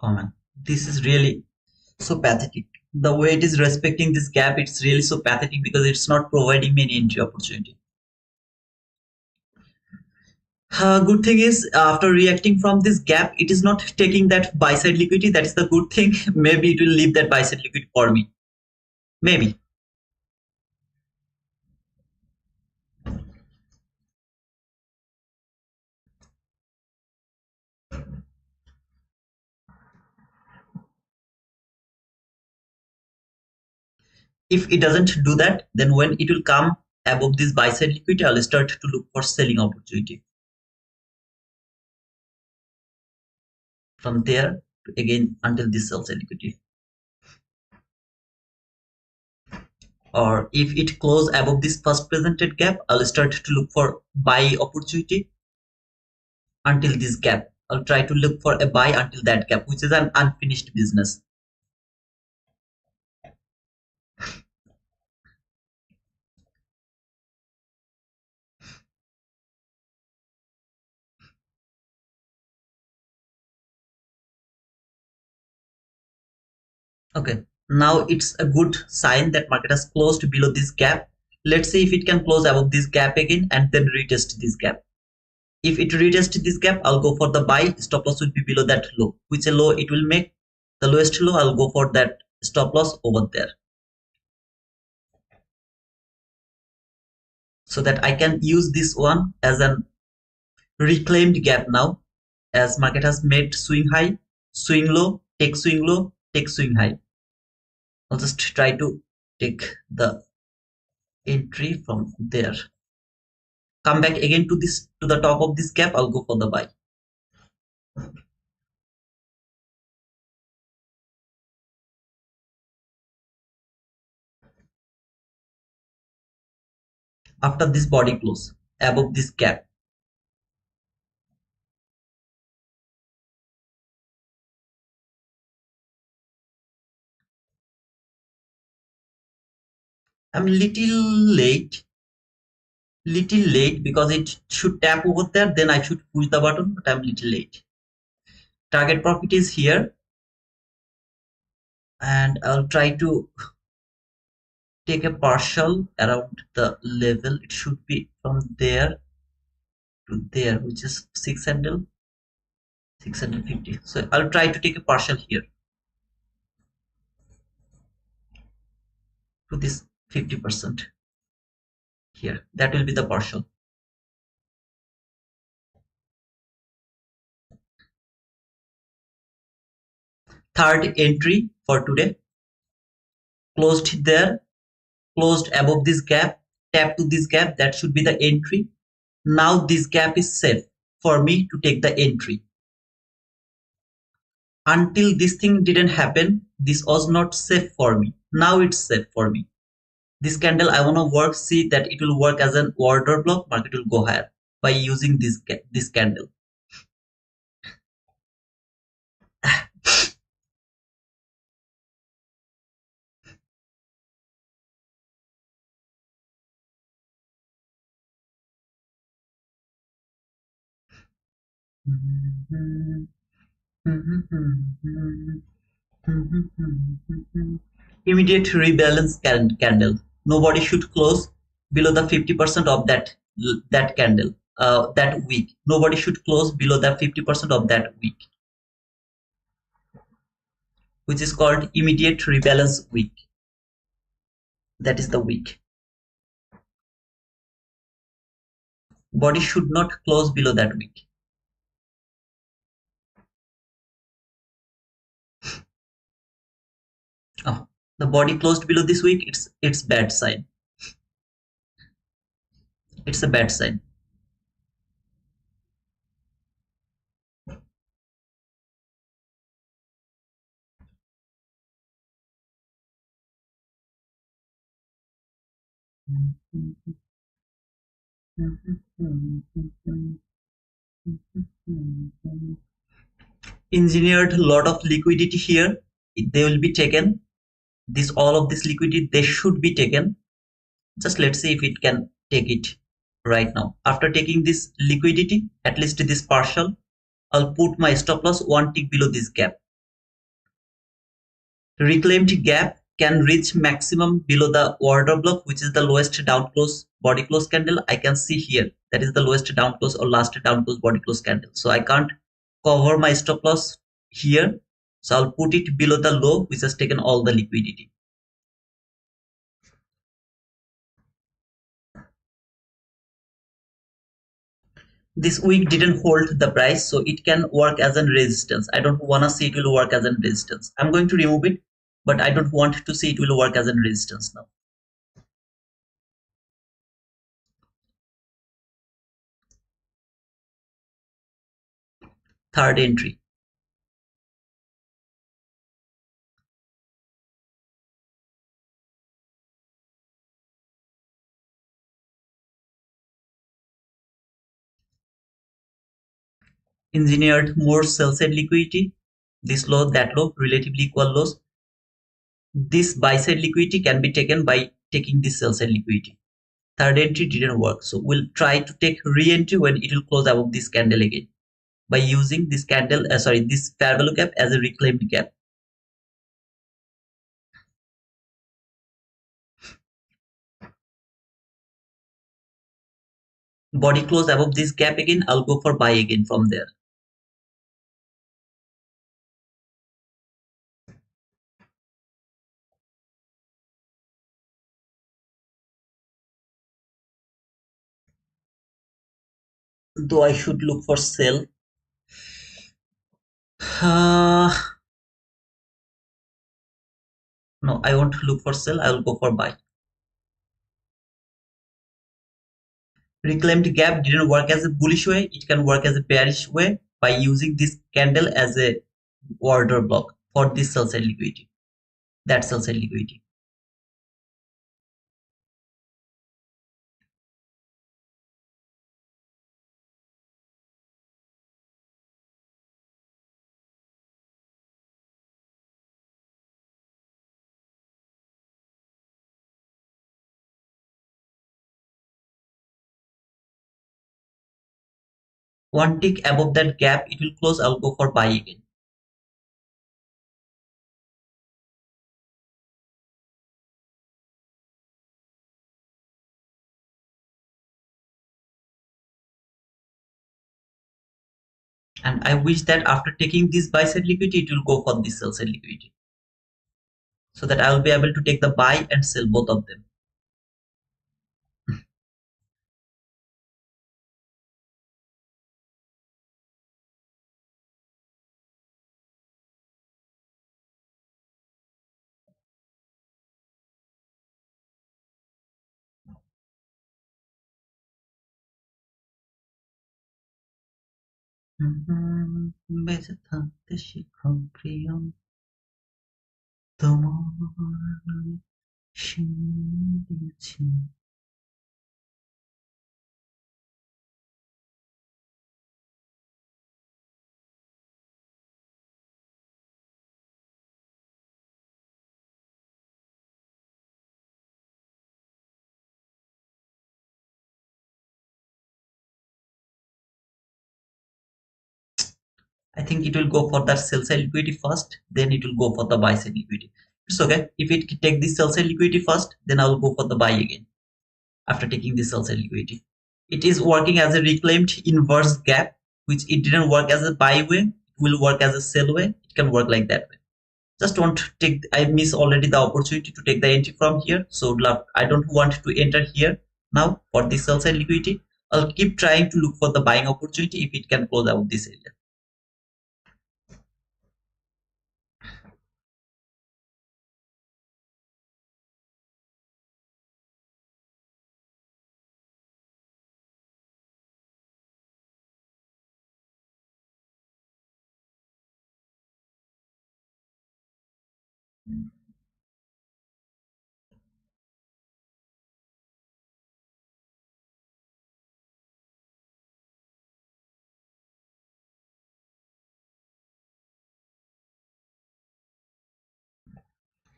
Oh man, this is really so pathetic. The way it is respecting this gap, it's really so pathetic because it's not providing me any entry opportunity. Good thing is, after reacting from this gap, it is not taking that buy side liquidity. That is the good thing. Maybe it will leave that buy side liquidity for me. Maybe. If it doesn't do that, then when it will come above this buy side liquidity, I'll start to look for selling opportunity. From there to again until this sell side liquidity. Or if it close above this first presented gap, I'll start to look for buy opportunity until this gap. I'll try to look for a buy until that gap, which is an unfinished business. Okay, now it's a good sign that market has closed below this gap. Let's see if it can close above this gap again and then retest this gap. If it retests this gap, I'll go for the buy. Stop loss will be below that low. Which a low it will make, the lowest low, I'll go for that stop loss over there, so that I can use this one as an reclaimed gap now, as market has made swing high, swing low, take swing low, take swing high. I'll just try to take the entry from there. Come back again to this, to the top of this gap. I'll go for the buy. After this body close above this gap, I'm little late. Little late because it should tap over there, then I should push the button, but I'm little late. Target profit is here, and I'll try to take a partial around the level. It should be from there to there, which is 650. So I'll try to take a partial here to this 50% here. That will be the partial. Third entry for today, closed there, closed above this gap, tap to this gap, that should be the entry. Now this gap is safe for me to take the entry. Until this thing didn't happen, this was not safe for me. Now it's safe for me. This candle I want to work, see that it will work as an order block, market will go higher by using this candle. Immediate rebalance candle. Nobody should close below the 50% of that candle that week. Nobody should close below the 50% of that week, which is called immediate rebalance week. That is the week. Body should not close below that week. Oh, the body closed below this week. It's bad sign. It's a bad sign. Engineered lot of liquidity here. They will be taken. This all of this liquidity they should be taken. Just let's see if it can take it right now. After taking this liquidity, at least this partial, I'll put my stop loss one tick below this gap. Reclaimed gap can reach maximum below the order block, which is the lowest down close body close candle. I can see here that is the lowest down close or last down close body close candle. So I can't cover my stop loss here. So I'll put it below the low, which has taken all the liquidity. This week didn't hold the price, so it can work as a resistance. I don't want to see it will work as a resistance. I'm going to remove it, but I don't want to see it will work as a resistance now. Third entry. Engineered more sell side liquidity. This low, that low, relatively equal lows. This buy side liquidity can be taken by taking this sell side liquidity. Third entry didn't work, so we'll try to take re-entry when it will close above this candle again by using this candle, this fair value gap as a reclaimed gap. Body close above this gap again, I'll go for buy again from there. Though I should look for sell. No, I won't look for sell. I will go for buy. Reclaimed gap didn't work as a bullish way. It can work as a bearish way by using this candle as a order block for this sell side liquidity. That sell side liquidity. One tick above that gap, it will close. I'll go for buy again. And I wish that after taking this buy side liquidity, it will go for this sell side liquidity, so that I will be able to take the buy and sell both of them. বেঁচে থাকতে শিখো প্রিয়ম তোমার দিয়েছি। I think it will go for that sell side liquidity first, then it will go for the buy side liquidity. It's okay. If it take this sell side liquidity first, then I will go for the buy again after taking this sell side liquidity. It is working as a reclaimed inverse gap, which it didn't work as a buy way, it will work as a sell way. It can work like that way. Just don't take, I miss already the opportunity to take the entry from here. So I don't want to enter here now for this sell side liquidity. I'll keep trying to look for the buying opportunity if it can close out this area.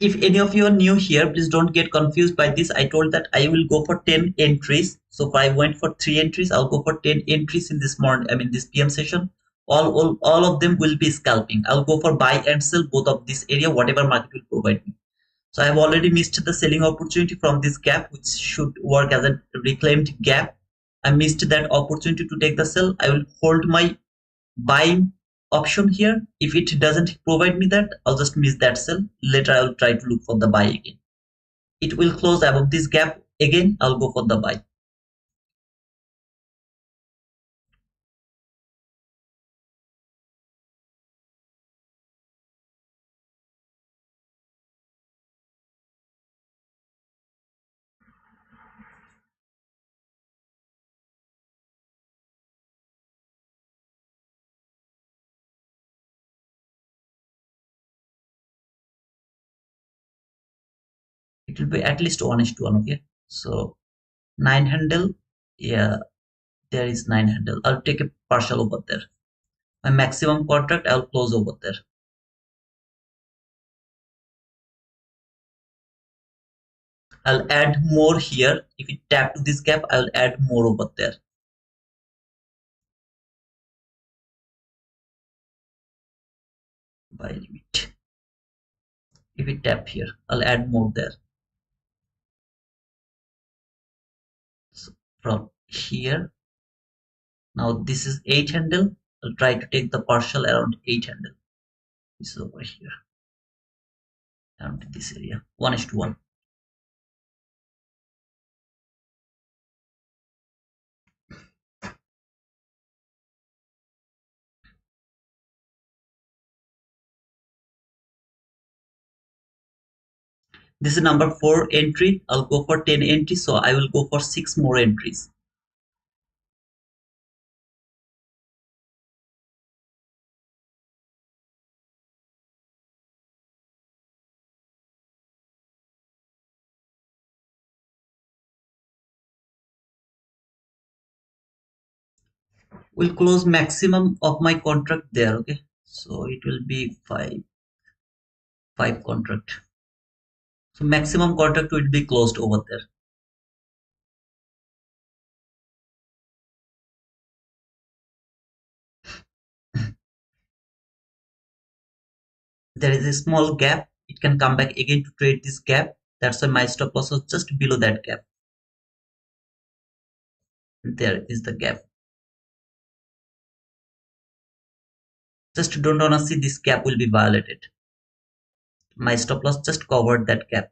If any of you are new here, please don't get confused by this. I told that I will go for 10 entries. So if I went for 3 entries, I'll go for 10 entries in this morning, I mean this PM session. All of them will be scalping. I'll go for buy and sell both of this area, whatever market will provide me. So I've already missed the selling opportunity from this gap, which should work as a reclaimed gap. I missed that opportunity to take the sell. I will hold my buying option here. If it doesn't provide me that, I'll just miss that sell. Later I'll try to look for the buy again. It will close above this gap again. I'll go for the buy. It will be at least 1:1. Okay, so 9 handle, yeah, there is 9 handle. I'll take a partial over there. My maximum contract I'll close over there. I'll add more here. If it tap to this gap, I'll add more over there. Buy limit. If it tap here, I'll add more there. So from here, now this is 8 handle. I'll try to take the partial around 8 handle. This is over here, around this area. 1:1. This is number 4 entry. I'll go for 10 entries, so I will go for 6 more entries. We'll close maximum of my contract there. Okay, so it will be 5 contract. So maximum contract will be closed over there. There is a small gap. It can come back again to trade this gap. That's why my stop loss was just below that gap. There is the gap. Just don't wanna see this gap will be violated. My stop loss just covered that gap.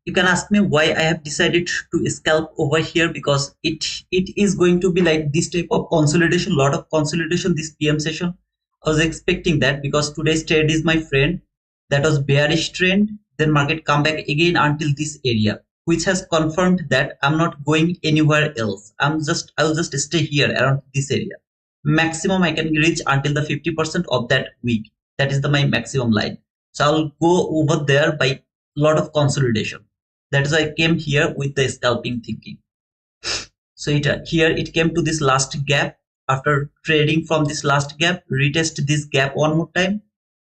You can ask me why I have decided to scalp over here, because it is going to be like this type of consolidation, lot of consolidation this PM session. I was expecting that because today's trade is my friend. That was bearish trend. Then market come back again until this area, which has confirmed that I'm not going anywhere else. I'll just stay here around this area. Maximum I can reach until the 50% of that week. That is my maximum line. So I'll go over there by lot of consolidation. That is why I came here with the scalping thinking. So here it came to this last gap. After trading from this last gap, retest this gap one more time.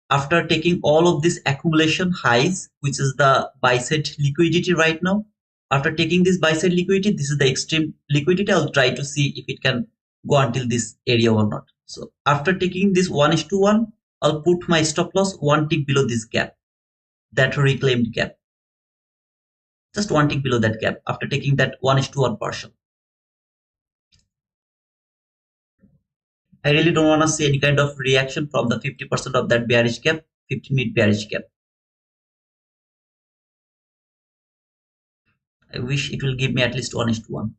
After taking all of this accumulation highs, which is the buy side liquidity right now. After taking this buy side liquidity, this is the extreme liquidity. I'll try to see if it can go until this area or not. So after taking this 1:1, I'll put my stop loss one tick below this gap, that reclaimed gap. Just one tick below that gap after taking that 1:1 partial. I really don't want to see any kind of reaction from the 50% of that bearish gap, 15-minute bearish gap. I wish it will give me at least 1:1.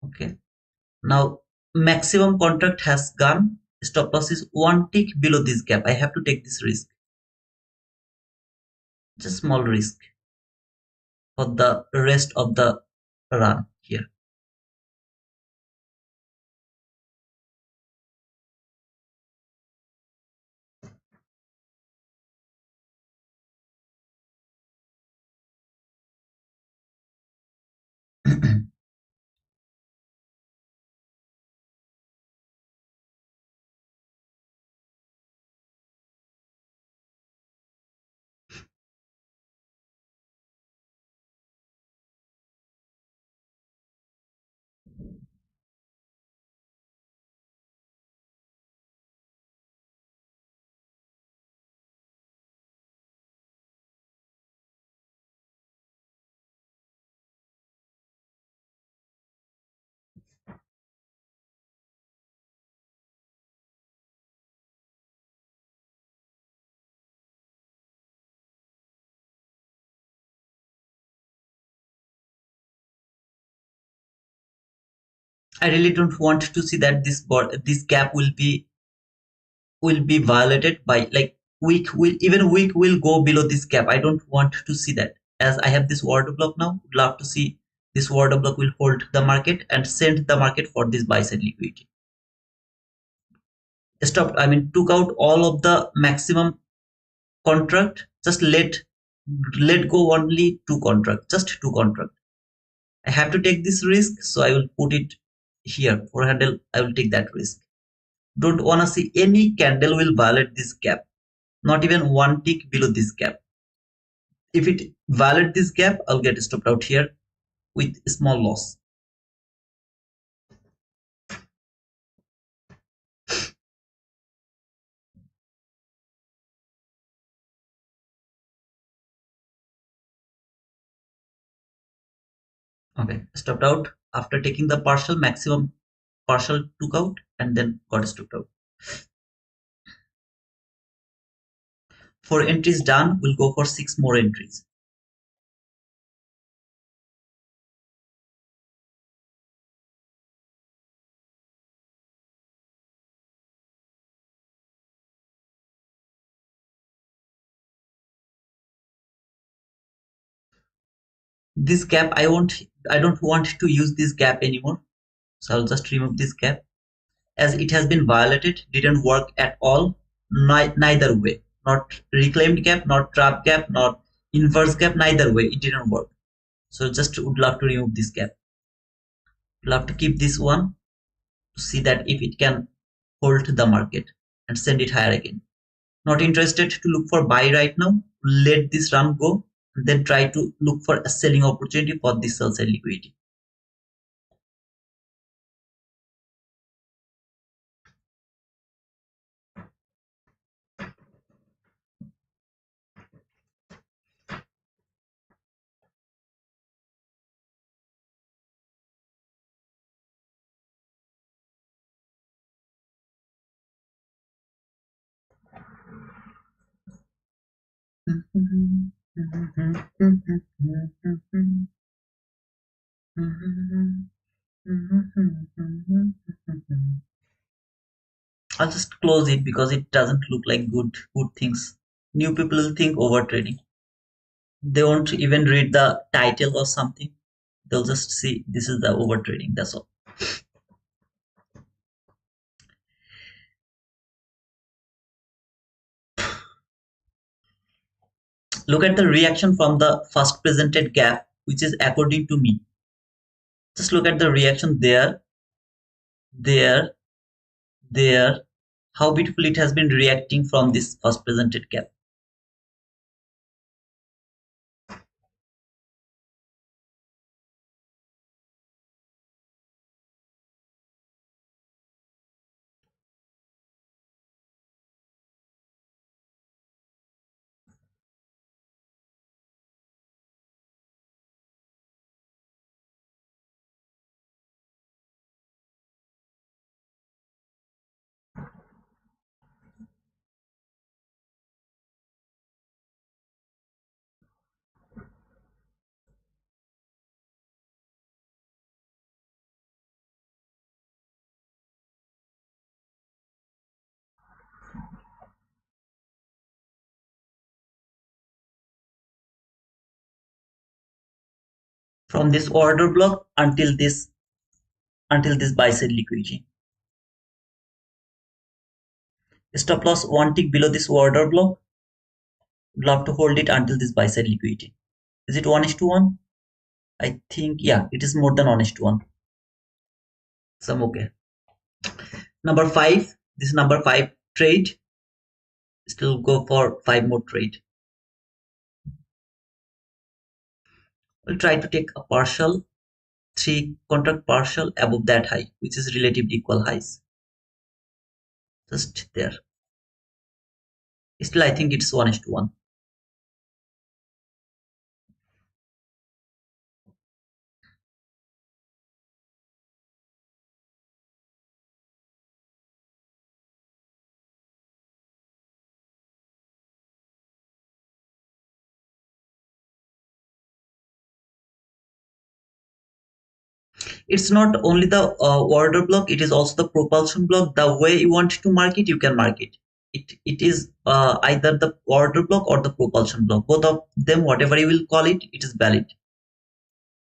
Okay. Now maximum contract has gone. Stop loss is one tick below this gap. I have to take this risk. Just small risk for the rest of the run here. I really don't want to see that this gap will be violated by like week will go below this gap. I don't want to see that, as I have this order block now. Would love to see this order block will hold the market and send the market for this buy side liquidity. Stopped, I mean took out all of the maximum contract. Just let go only two contract, just two contract. I have to take this risk, so I will put it here for handle. I will take that risk. Don't wanna see any candle will violate this gap, not even one tick below this gap. If it violates this gap, I'll get stopped out here with a small loss. Okay, stopped out after taking the partial. Maximum partial took out and then got stopped out. 4 entries done. We'll go for 6 more entries. This gap, I don't want to use this gap anymore. So I'll just remove this gap as it has been violated, didn't work at all. Neither way, not reclaimed gap, not trap gap, not inverse gap, neither way it didn't work. So just would love to remove this gap. Love to keep this one to see that if it can hold the market and send it higher again. Not interested to look for buy right now. Let this run go and then try to look for a selling opportunity for this sell side liquidity. I'll just close it because it doesn't look like good things. New people will think over trading. They won't even read the title or something. They'll just see this is the over trading. That's all. Look at the reaction from the first presented gap, which is according to me. Just look at the reaction there, there, there. How beautiful it has been reacting from this first presented gap. From this order block until this buy side liquidity. Stop loss one tick below this order block. Would love to hold it until this buy side liquidity. Is it 1:1? I think, yeah, it is more than 1:1. So I'm okay. Number 5, this number 5 trade. Still go for 5 more trade. We'll try to take a partial, 3 contract partial above that high, which is relatively equal highs. Just there. Still, I think it's 1:1. It's not only the order block, it is also the propulsion block. The way you want to mark it, you can mark it. It is either the order block or the propulsion block. Both of them, whatever you will call it, it is valid.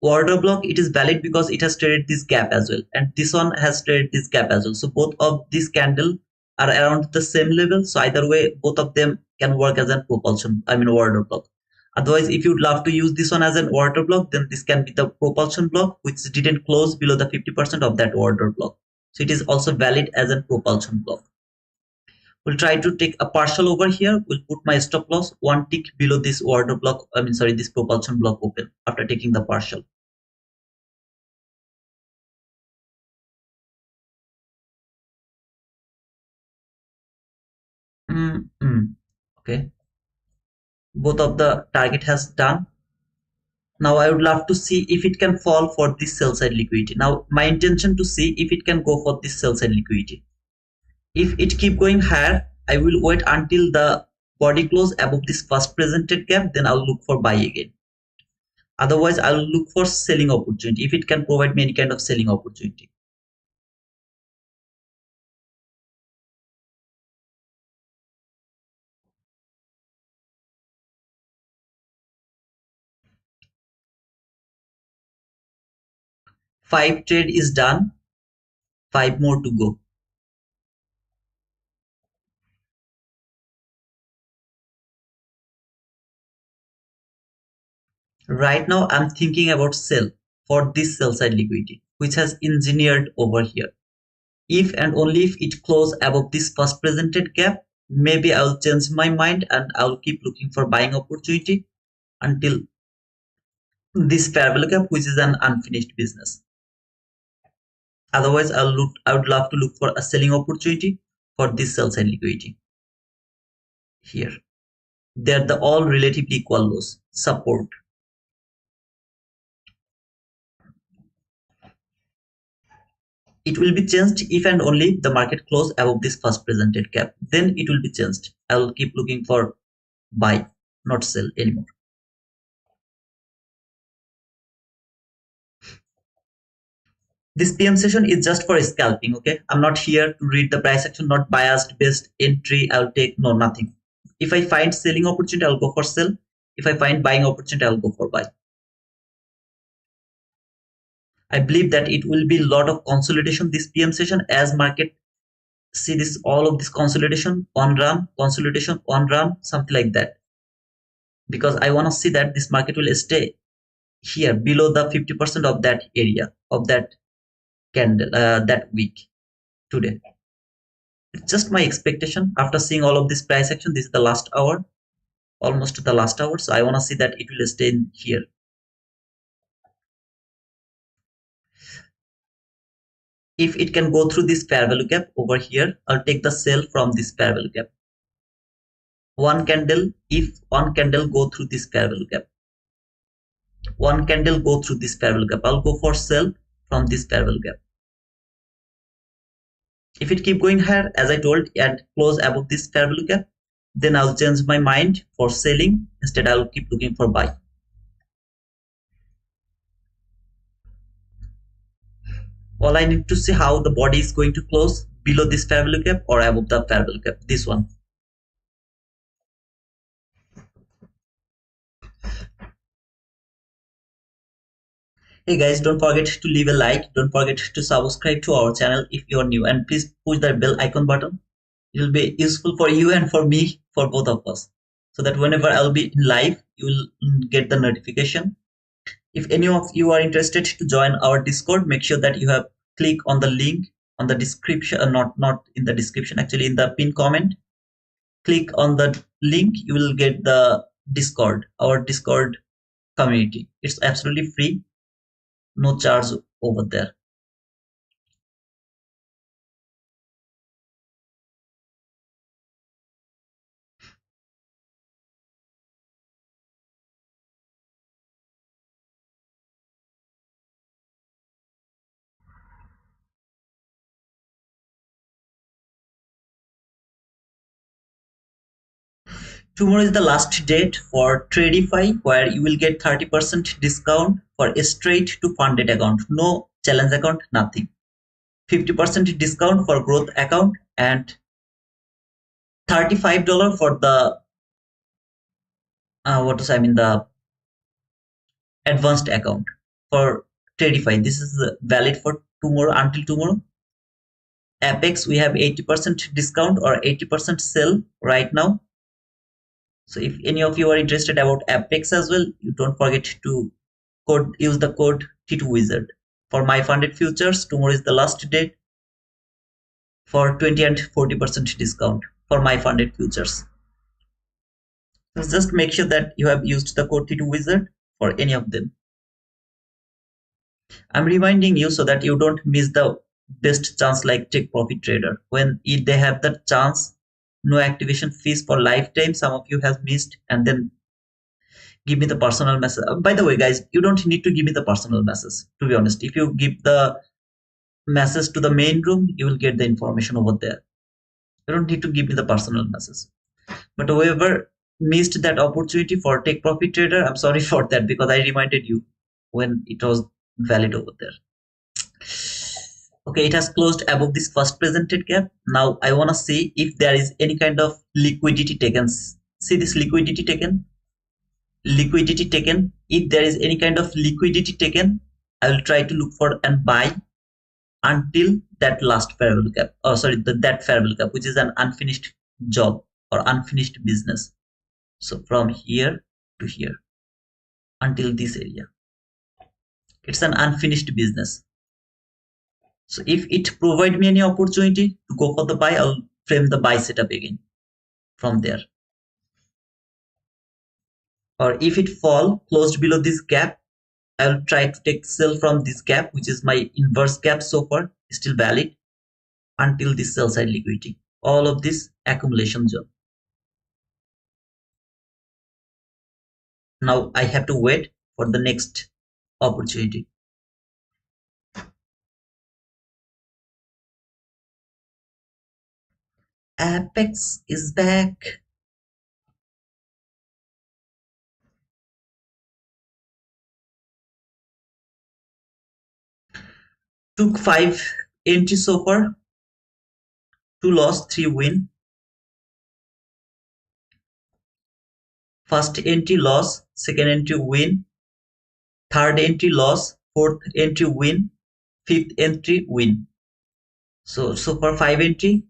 Order block, it is valid because it has traded this gap as well, and this one has traded this gap as well. So both of these candle are around the same level. So either way, both of them can work as a propulsion, I mean order block. Otherwise, if you'd love to use this one as an order block, then this can be the propulsion block, which didn't close below the 50% of that order block. So it is also valid as a propulsion block. We'll try to take a partial over here. We'll put my stop loss one tick below this order block, I mean, sorry, this propulsion block open after taking the partial. Okay, both of the target has done. Now I would love to see if it can fall for this sell side liquidity. Now my intention to see if it can go for this sell side liquidity. If it keep going higher, I will wait until the body close above this first presented gap, then I'll look for buy again. Otherwise, I'll look for selling opportunity if it can provide me any kind of selling opportunity. 5 trade is done, 5 more to go. Right now I'm thinking about sell for this sell side liquidity, which has engineered over here. If and only if it close above this first presented gap, maybe I'll change my mind and I'll keep looking for buying opportunity until this fair value gap, which is an unfinished business. Otherwise, I would love to look for a selling opportunity for this sell side liquidity. Here, they're the all relatively equal lows, support. It will be changed if and only if the market close above this first presented gap. Then it will be changed. I will keep looking for buy, not sell anymore. This PM session is just for scalping, okay? I'm not here to read the price action, not biased based entry. I'll take no nothing. If I find selling opportunity, I'll go for sell. If I find buying opportunity, I'll go for buy. I believe that it will be a lot of consolidation this PM session as market see this all of this consolidation on run, consolidation on run, something like that. Because I want to see that this market will stay here below the 50% of that area of that candle that week today. It's just my expectation after seeing all of this price action. This is the last hour, almost the last hour. So I want to see that it will stay in here. If it can go through this fair value gap over here, I'll take the sell from this fair value gap. One candle, if one candle go through this fair value gap, one candle go through this fair value gap, I'll go for sell from this fair value gap. If it keep going higher, as I told, and close above this fair value gap, then I'll change my mind for selling. Instead, I'll keep looking for buy. All I need to see how the body is going to close below this fair value gap or above the fair value gap, this one. Hey guys, don't forget to leave a like, don't forget to subscribe to our channel if you are new, and please push that bell icon button. It will be useful for you and for me, for both of us, so that whenever I'll be in live, you will get the notification. If any of you are interested to join our Discord, make sure that you have click on the link on the description, not in the description, actually in the pinned comment. Click on the link, you will get the Discord, our Discord community. It's absolutely free, no charge over there. Tomorrow is the last date for Tradify, where you will get 30% discount for a straight to funded account, no challenge account, nothing. 50% discount for growth account and $35 for the the advanced account for Tradify. This is valid for tomorrow, until tomorrow. Apex, we have 80% discount or 80% sale right now. So if any of you are interested about Apex as well, you don't forget to use the code T2Wizard. For my funded futures, tomorrow is the last date for 20 and 40% discount for my funded futures. So just make sure that you have used the code T2Wizard for any of them. I'm reminding you so that you don't miss the best chance like Take Profit Trader. When they have the chance, no activation fees for lifetime, some of you have missed, and then give me the personal message. By the way, guys, you don't need to give me the personal message, to be honest. If you give the message to the main room, you will get the information over there. You don't need to give me the personal message. But whoever missed that opportunity for Take Profit Trader, I'm sorry for that, because I reminded you when it was valid over there. Okay, it has closed above this first presented gap. Now I want to see if there is any kind of liquidity taken. See this liquidity taken? Liquidity taken. If there is any kind of liquidity taken, I will try to look for and buy until that last fair value gap, or sorry, that fair value gap, which is an unfinished job or unfinished business. So from here to here until this area, it's an unfinished business. So if it provide me any opportunity to go for the buy, I'll frame the buy setup again from there. Or if it fall closed below this gap, I'll try to take sell from this gap, which is my inverse gap so far, still valid, until this sell side liquidity. All of this accumulation zone. Now I have to wait for the next opportunity. Apex is back. Took 5 entries so far. 2 loss, 3 win. First entry loss, second entry win. Third entry loss, fourth entry win. Fifth entry win. So far 5 entry,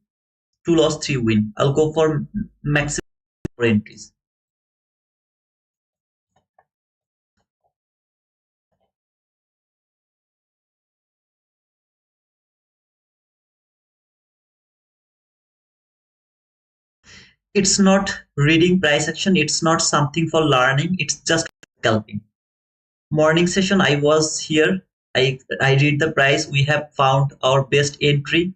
2 loss, 3 win. I'll go for maximum 4 entries. It's not reading price action, it's not something for learning, it's just scalping. Morning session I was here, I read the price, we have found our best entry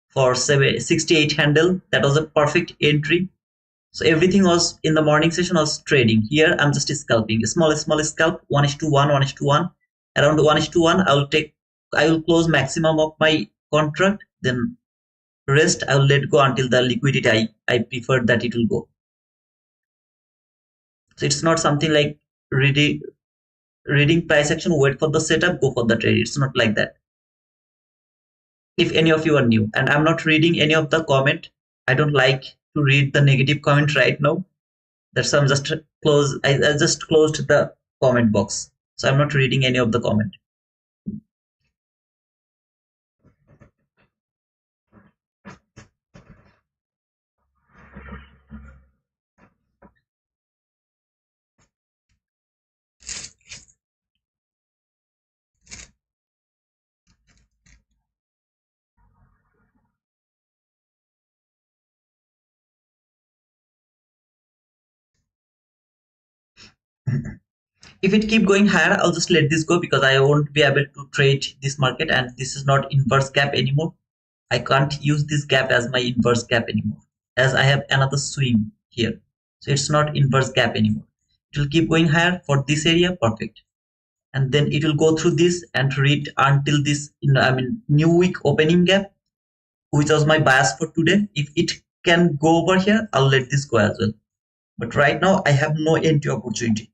for 68 handle. That was a perfect entry. So everything was in the morning session was trading. Here I'm just scalping, a small scalp, 1:1, 1:1. Around 1:1 I will close maximum of my contract, then rest I will let go until the liquidity I prefer that it will go. So it's not something like reading price action, wait for the setup, go for the trade. It's not like that. If any of you are new, and I'm not reading any of the comment, I don't like to read the negative comment right now. That's why I'm just I just closed the comment box. So I'm not reading any of the comment. If it keep going higher, I'll just let this go because I won't be able to trade this market, and this is not inverse gap anymore. I can't use this gap as my inverse gap anymore, as I have another swing here. So it's not inverse gap anymore. It will keep going higher for this area, perfect. And then it will go through this and read until this new week opening gap, which was my bias for today. If it can go over here, I'll let this go as well. But right now I have no entry opportunity.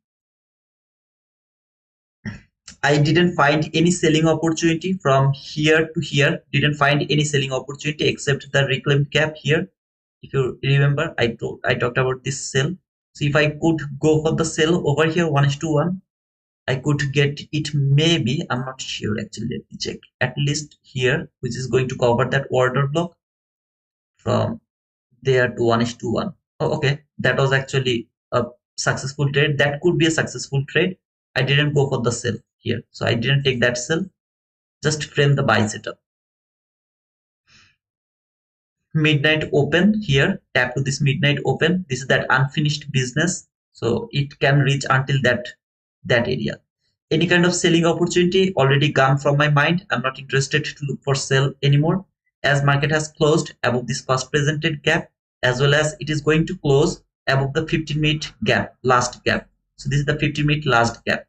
I didn't find any selling opportunity from here to here. Didn't find any selling opportunity except the reclaimed gap here. If you remember, I talked about this sell. So if I could go for the sell over here, 1:1, I could get it. Maybe, I'm not sure actually. Let me check. At least here, which is going to cover that order block from there to 1:1. Oh, okay, that was actually a successful trade. That could be a successful trade. I didn't go for the sell here, so I didn't take that sell. Just frame the buy setup. Midnight open here. Tap to this midnight open. This is that unfinished business, so it can reach until that area. Any kind of selling opportunity already gone from my mind. I'm not interested to look for sell anymore, as market has closed above this first presented gap, as well as it is going to close above the 15-minute gap, last gap. So this is the 15-minute last gap.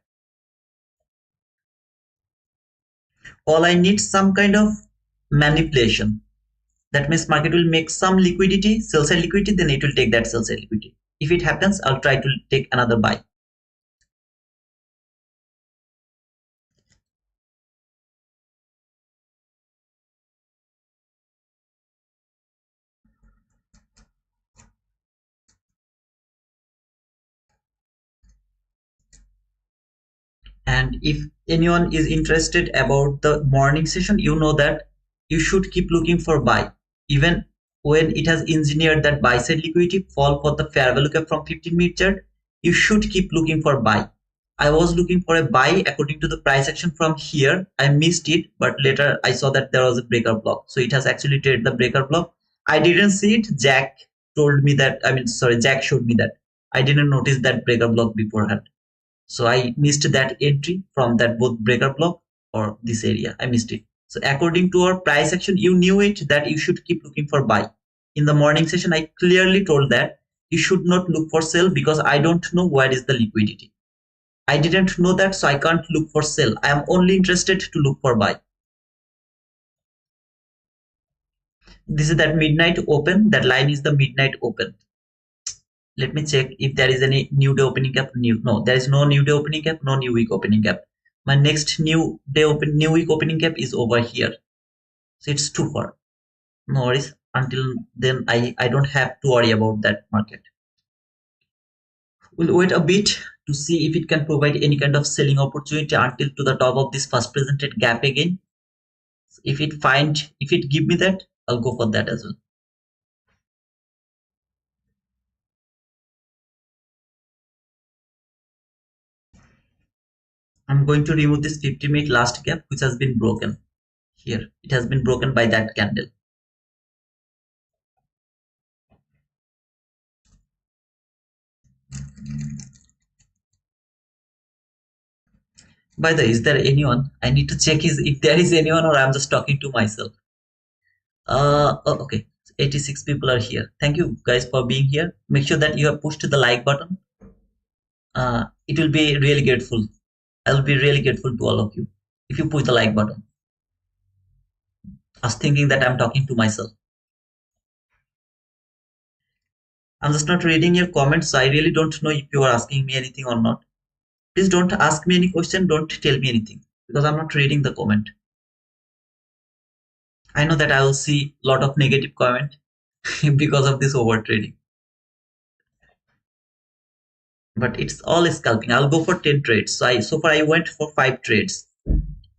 All I need some kind of manipulation. That means market will make some liquidity, sell side liquidity, then it will take that sell side liquidity. If it happens, I'll try to take another buy. And if anyone is interested about the morning session, you know that you should keep looking for buy. Even when it has engineered that buy side liquidity fall for the fair value gap from 15-minute chart, you should keep looking for buy. I was looking for a buy according to the price action from here. I missed it, but later I saw that there was a breaker block. So it has actually traded the breaker block. I didn't see it. Jack told me that, Jack showed me that. I didn't notice that breaker block beforehand. So I missed that entry from that both breaker block or this area. I missed it. So according to our price action, you knew it that you should keep looking for buy. In the morning session, I clearly told that you should not look for sell because I don't know where is the liquidity. I didn't know that, so I can't look for sell. I am only interested to look for buy. This is that midnight open. That line is the midnight open. Let me check if there is any new day opening gap. No, there is no new day opening gap, no new week opening gap. My next new week opening gap is over here. So it's too far. No worries. Until then, I don't have to worry about that market. We'll wait a bit to see if it can provide any kind of selling opportunity until to the top of this first presented gap again. If it give me that, I'll go for that as well. I'm going to remove this 50-minute last gap which has been broken here. It has been broken by that candle. By the way, is there anyone? I need to check if there is anyone or I'm just talking to myself. Oh, okay. 86 people are here. Thank you guys for being here. Make sure that you have pushed the like button. It will be really grateful. I will be really grateful to all of you if you push the like button. I was thinking that I'm talking to myself. I'm just not reading your comments, so I really don't know if you are asking me anything or not. Please don't ask me any question. Don't tell me anything because I'm not reading the comment. I know that I will see a lot of negative comment because of this over trading. But it's all scalping. I'll go for 10 trades. So far I went for 5 trades.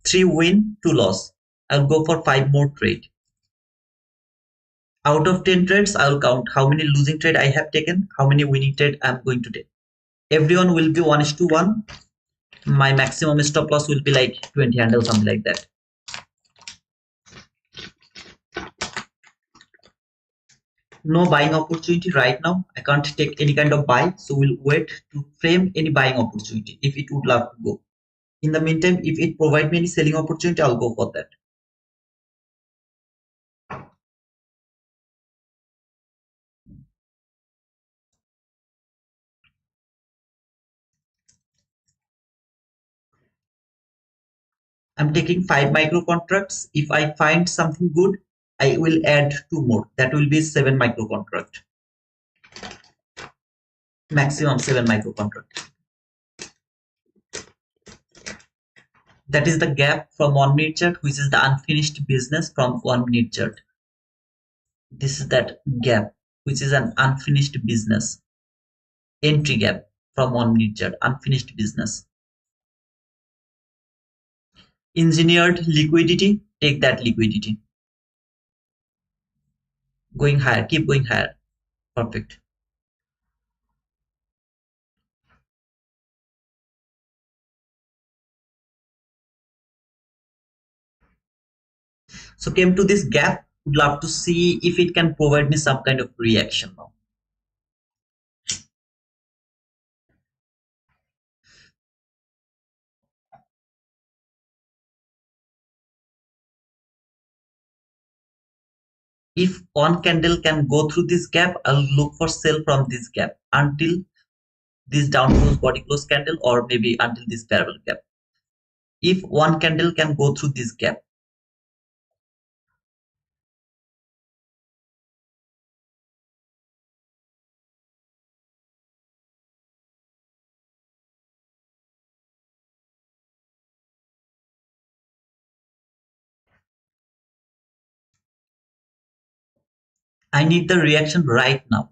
3 win, 2 loss. I'll go for 5 more trade. Out of 10 trades, I'll count how many losing trade I have taken, how many winning trade I'm going to take. Everyone will be 1:1. My maximum stop loss will be like 20 handle, something like that. No buying opportunity right now. I can't take any kind of buy, so we'll wait to frame any buying opportunity if it would love to go. In the meantime, if it provide me any selling opportunity, I'll go for that. I'm taking 5 micro contracts. If I find something good, I will add 2 more. That will be 7 micro contract. Maximum 7 micro contract. That is the gap from 1-minute chart, which is the unfinished business from 1-minute chart. This is that gap, which is an unfinished business. Entry gap from 1-minute chart, unfinished business. Engineered liquidity, take that liquidity. Going higher, keep going higher. Perfect. So came to this gap. Would love to see if it can provide me some kind of reaction now. If one candle can go through this gap, I'll look for sell from this gap until this down close body close candle or maybe until this parallel gap. If one candle can go through this gap, I need the reaction right now.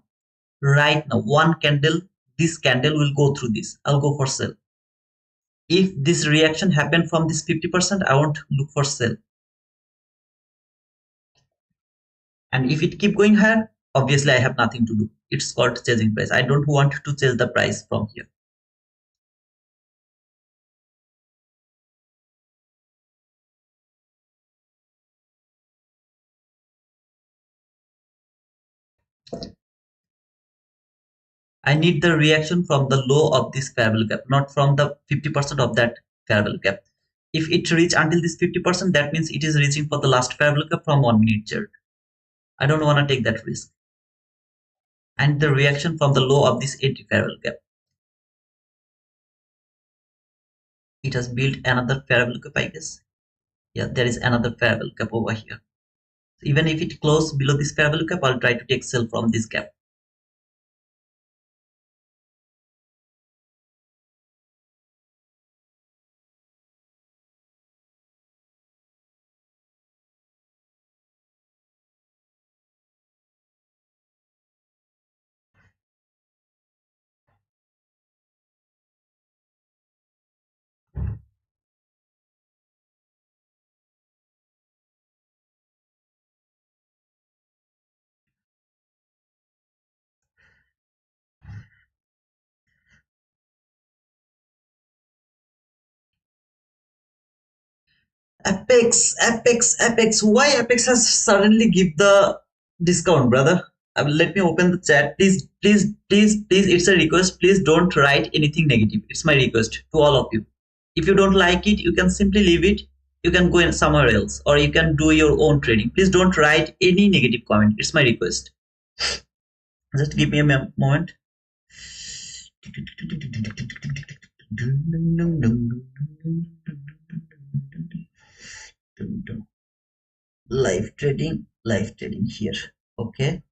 Right now, one candle, this candle will go through this. I'll go for sell. If this reaction happened from this 50%, I won't look for sell. And if it keep going higher, obviously I have nothing to do. It's called chasing price. I don't want to chase the price from here. I need the reaction from the low of this fair value gap, not from the 50% of that fair value gap. If it reach until this 50%, that means it is reaching for the last fair value gap from 1 minute chart. I don't want to take that risk. And the reaction from the low of this 80 fair value gap. It has built another fair value gap, I guess. Yeah, there is another fair value gap over here. So even if it closes below this fair value gap, I'll try to take sell from this gap. Apex. Why Apex has suddenly give the discount, brother? Let me open the chat. Please. It's a request. Please don't write anything negative. It's my request to all of you. If you don't like it, you can simply leave it. You can go in somewhere else, or you can do your own trading. Please don't write any negative comment. It's my request. Just give me a moment. Live trading here. Okay.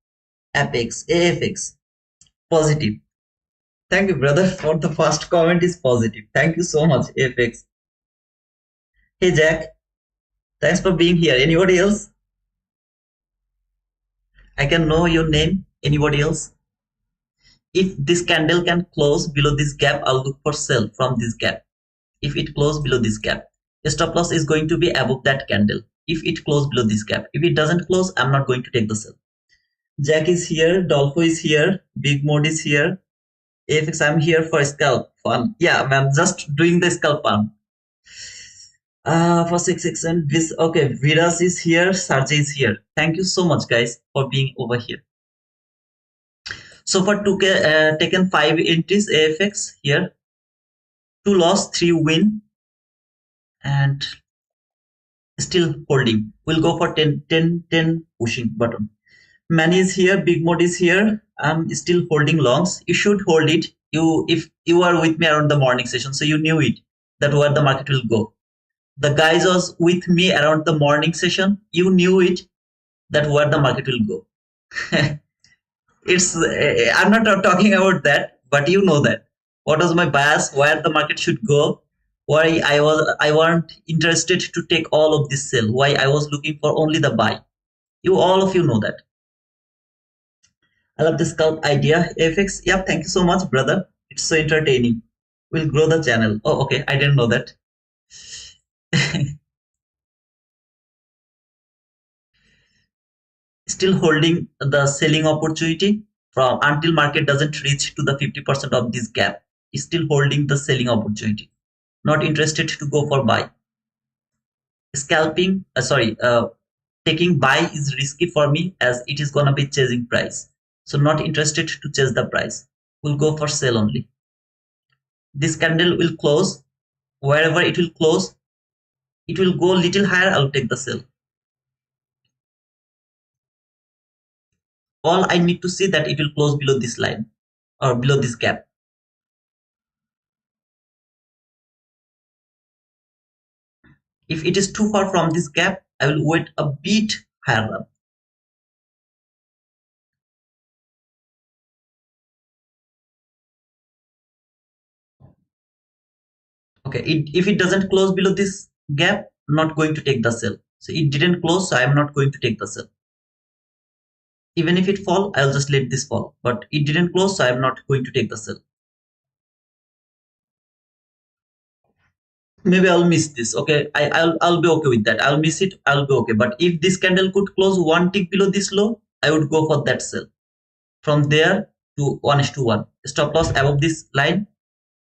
Apex, AFX, positive. Thank you, brother, for the first comment is positive. Thank you so much, AFX. Hey, Jack. Thanks for being here. Anybody else? I can know your name. Anybody else? If this candle can close below this gap, I'll look for sell from this gap. If it closes below this gap, the stop loss is going to be above that candle. If it closes below this gap, if it doesn't close, I'm not going to take the sell. Jack is here. Dolfo is here. Big Mode is here. AFX, I'm here for scalp fun. Yeah, I'm just doing the scalp fun. For 6 and this, okay, Viras is here, Sarjay is here. Thank you so much, guys, for being over here. So for taken 5 entries, AFX here, 2 loss, 3 win, and still holding. We'll go for 10 pushing button. Manny is here, Big Mode is here. I'm still holding longs. You should hold it. If you are with me around the morning session, so you knew it, that where the market will go. The guys was with me around the morning session. You knew it, that where the market will go. It's I'm not talking about that, but you know that. What was my bias? Where the market should go? Why I weren't interested to take all of this sell. Why I was looking for only the buy. All of you know that. I love the scalp idea. FX, yeah, thank you so much, brother. It's so entertaining. We'll grow the channel. Oh, okay, I didn't know that. Still holding the selling opportunity from until market doesn't reach to the 50% of this gap. Still holding the selling opportunity. Not interested to go for buy. Scalping, taking buy is risky for me as it is gonna be chasing price. So not interested to chase the price. We'll go for sell only. This candle will close. Wherever it will close, it will go little higher. I'll take the sell. All I need to see that it will close below this line or below this gap. If it is too far from this gap, I will wait a bit higher up. Okay, if it doesn't close below this gap, I'm not going to take the sell. So it didn't close, so I'm not going to take the sell. Even if it fall, I'll just let this fall. But it didn't close, so I'm not going to take the sell. maybe I'll miss this. Okay, I'll be okay with that. I'll miss it. I'll be okay. But if this candle could close one tick below this low, I would go for that sell. From there to 1:1. Stop loss above this line.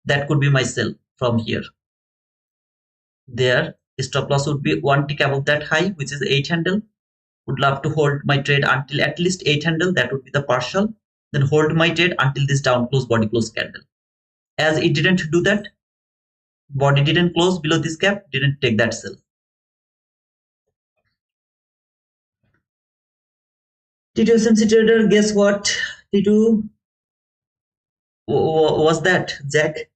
That could be my sell from here. There, stop loss would be one tick above that high, which is 8 handle. Would love to hold my trade until at least 8 handle. That would be the partial. Then hold my trade until this down close body close candle. As it didn't do that, body didn't close below this gap, didn't take that sell. T2 SMC trader, guess what? T2 was that, Jack?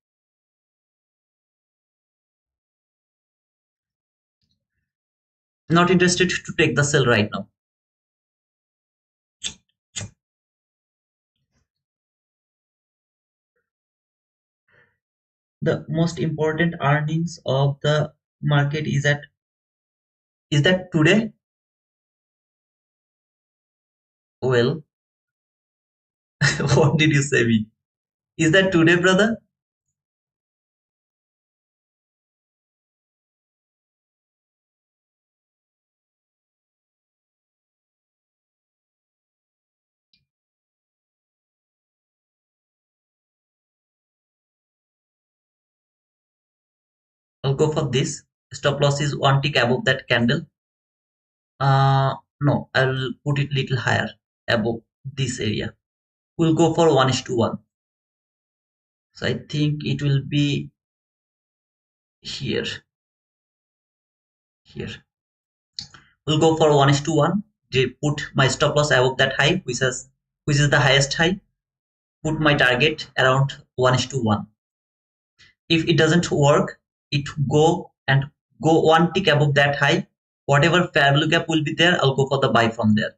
Not interested to take the sell right now. The most important earnings of the market is that today? Well, what did you say me? Is that today, brother? I'll go for this. Stop loss is one tick above that candle. No, I'll put it little higher above this area. We'll go for 1:1. So I think it will be here. Here. We'll go for 1:1. Put my stop loss above that high, which is the highest high. Put my target around 1:1. If it doesn't work, it go one tick above that high. Whatever fair value gap will be there, I'll go for the buy from there.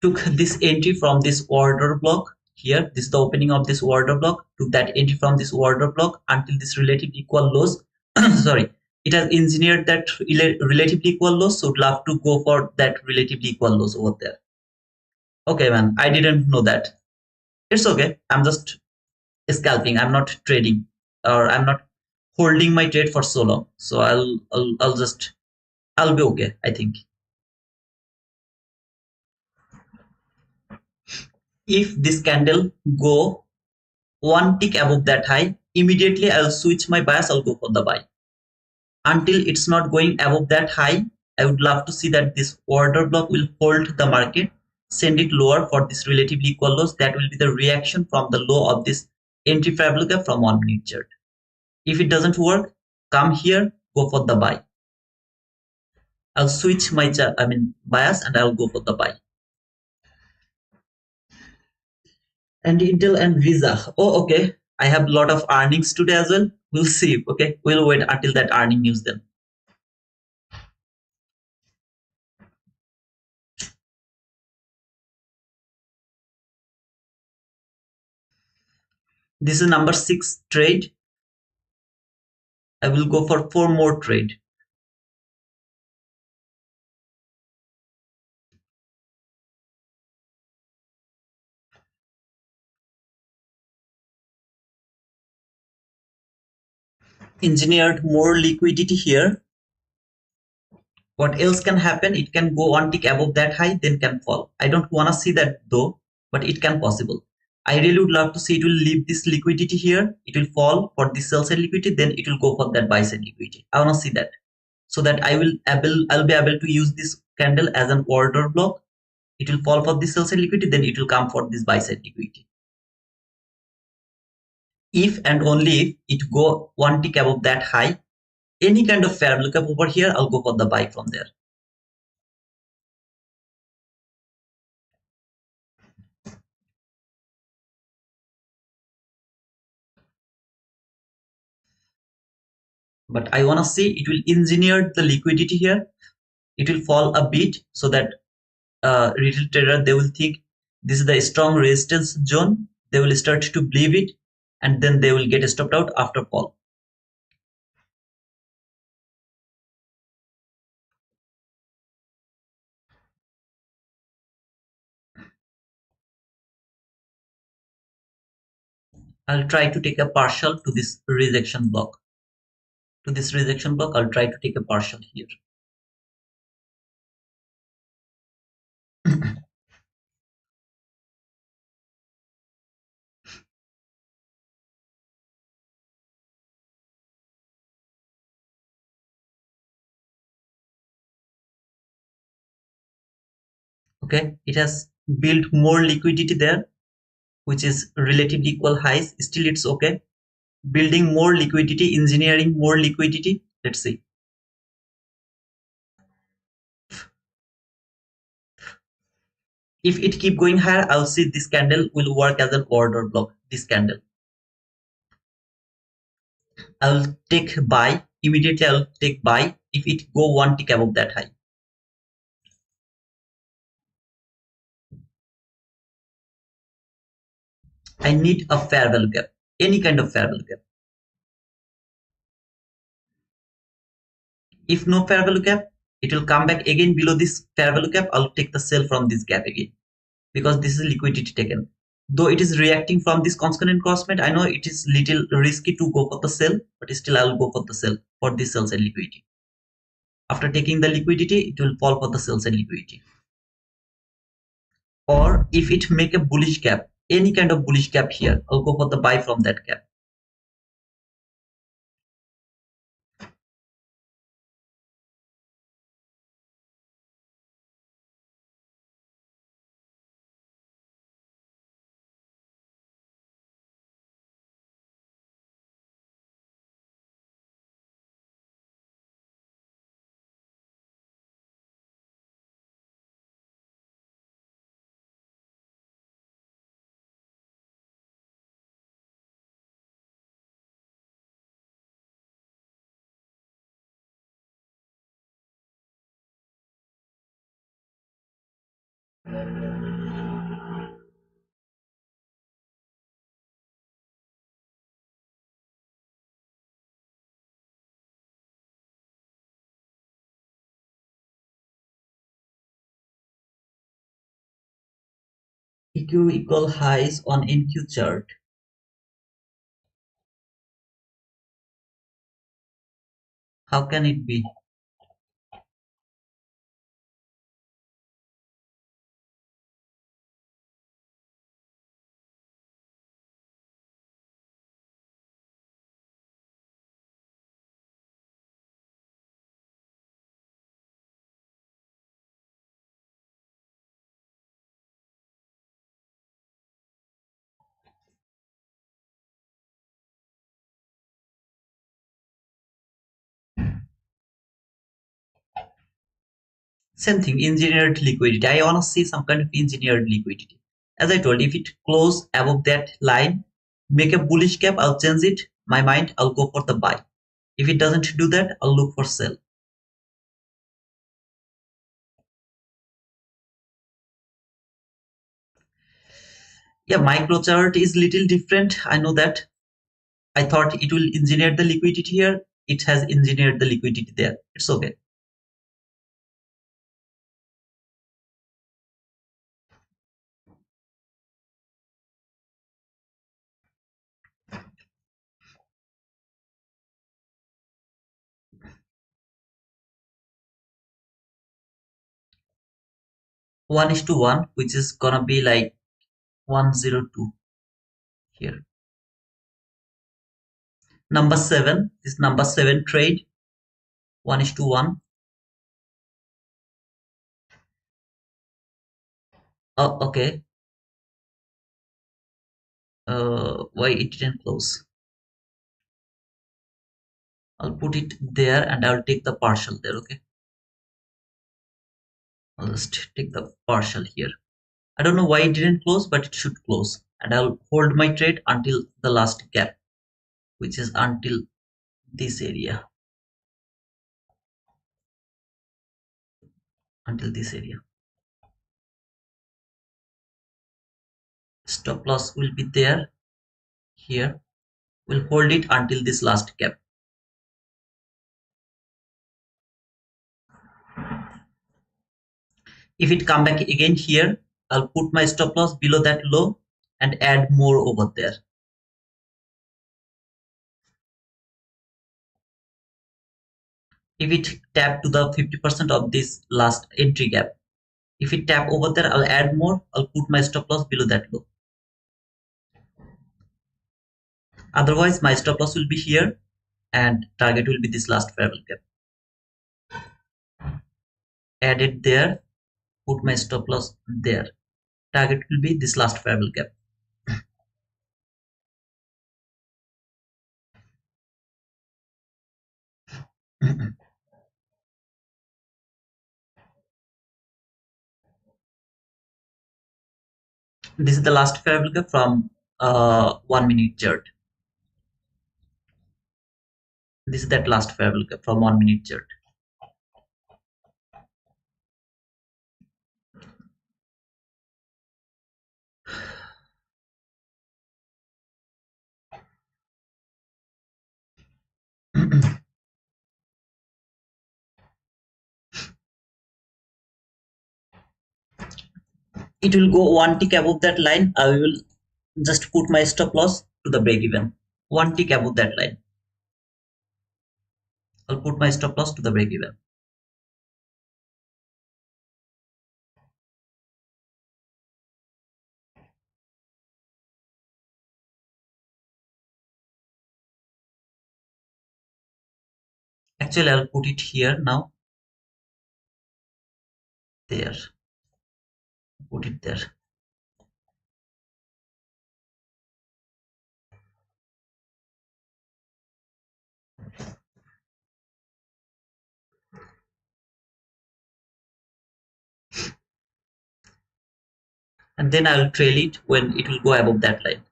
Took this entry from this order block here. This is the opening of this order block. Took that entry from this order block until this relatively equal lows. Sorry, it has engineered that relatively equal lows. So would love to go for that relatively equal lows over there. Okay, man, I didn't know that. It's okay. I'm just scalping. I'm not trading, or I'm not holding my trade for so long. So I'll be okay, I think. If this candle go one tick above that high, immediately I'll switch my bias. I'll go for the buy. Until it's not going above that high, I would love to see that this order block will hold the market, send it lower for this relatively equal lows. That will be the reaction from the low of this entry fair value gap from 1 minute chart. If it doesn't work, come here, go for the buy. I'll switch my bias and I'll go for the buy. And Intel and Visa. Oh, okay. I have a lot of earnings today as well. We'll see. Okay, we'll wait until that earning news then. This is number 6 trade. I will go for 4 more trade. Engineered more liquidity here. What else can happen? It can go one tick above that high, then can fall. I don't want to see that though, but it can possible. I really would love to see it will leave this liquidity here. It will fall for the sell side liquidity, then it will go for that buy side liquidity. I want to see that, so that I'll be able to use this candle as an order block. It will fall for this sell side liquidity, then it will come for this buy side liquidity. If and only if it go one tick above that high, any kind of fair lookup over here, I'll go for the buy from there. But I want to see it will engineer the liquidity here. It will fall a bit so that retail trader, they will think this is the strong resistance zone. They will start to believe it, and then they will get stopped out after fall. I'll try to take a partial to this rejection block. I'll try to take a partial here. Okay, it has built more liquidity there, which is relatively equal highs. Still, it's okay. Building more liquidity, engineering more liquidity. Let's see. If it keep going higher, I'll see this candle will work as an order block. This candle, I'll take buy immediately. I'll take buy if it go one tick above that high. I need a fair value gap, any kind of fair value gap. If no fair value gap, it will come back again below this fair value gap. I'll take the sell from this gap again because this is liquidity taken. Though it is reacting from this constant encroachment, I know it is little risky to go for the sell, but still I'll go for the sell for this sell side liquidity. After taking the liquidity, it will fall for the sell side liquidity. Or if it make a bullish gap, any kind of bullish gap here, I'll go for the buy from that gap. EQ equal highs on NQ chart. How can it be? Same thing, engineered liquidity. I want to see some kind of engineered liquidity. As I told, if it close above that line, make a bullish gap, I'll change it. My mind, I'll go for the buy. If it doesn't do that, I'll look for sell. Yeah, micro chart is little different. I know that. I thought it will engineer the liquidity here. It has engineered the liquidity there. It's okay. One is to one, which is gonna be like 102 here. Number seven, this number seven trade, 1:1. Oh, okay. Why it didn't close? I'll put it there and I'll take the partial there. Okay, I'll just take the partial here. I don't know why it didn't close, but it should close, and I'll hold my trade until the last gap, which is until this area. Until this area. Stop loss will be there. Here, we'll hold it until this last gap. If it come back again here, I'll put my stop loss below that low and add more over there. If it tap to the 50% of this last entry gap, if it tap over there, I'll add more. I'll put my stop loss below that low. Otherwise, my stop loss will be here and target will be this last fair value gap. Add it there, put my stop loss there. Target will be this last fair value gap. This is the last fair value gap from 1 minute chart. This is that last fair value gap from 1 minute chart. It will go one tick above that line. I will just put my stop loss to the break even. One tick above that line. I'll put my stop loss to the break even. Actually, I'll put it here now. There. Put it there. And then I'll trail it when it will go above that line.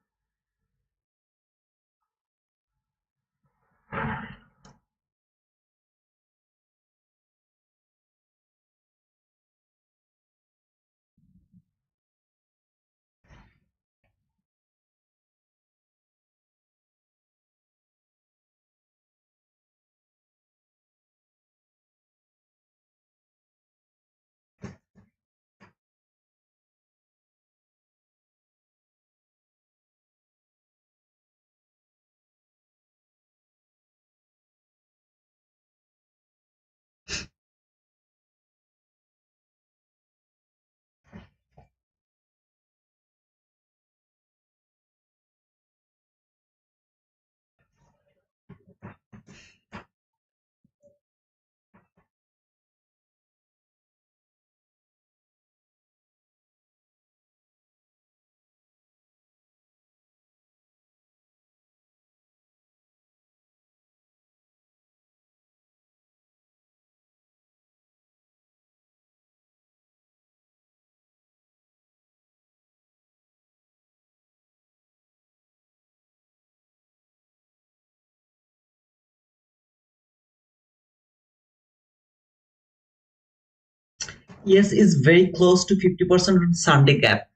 Yes, is very close to 50% on Sunday gap.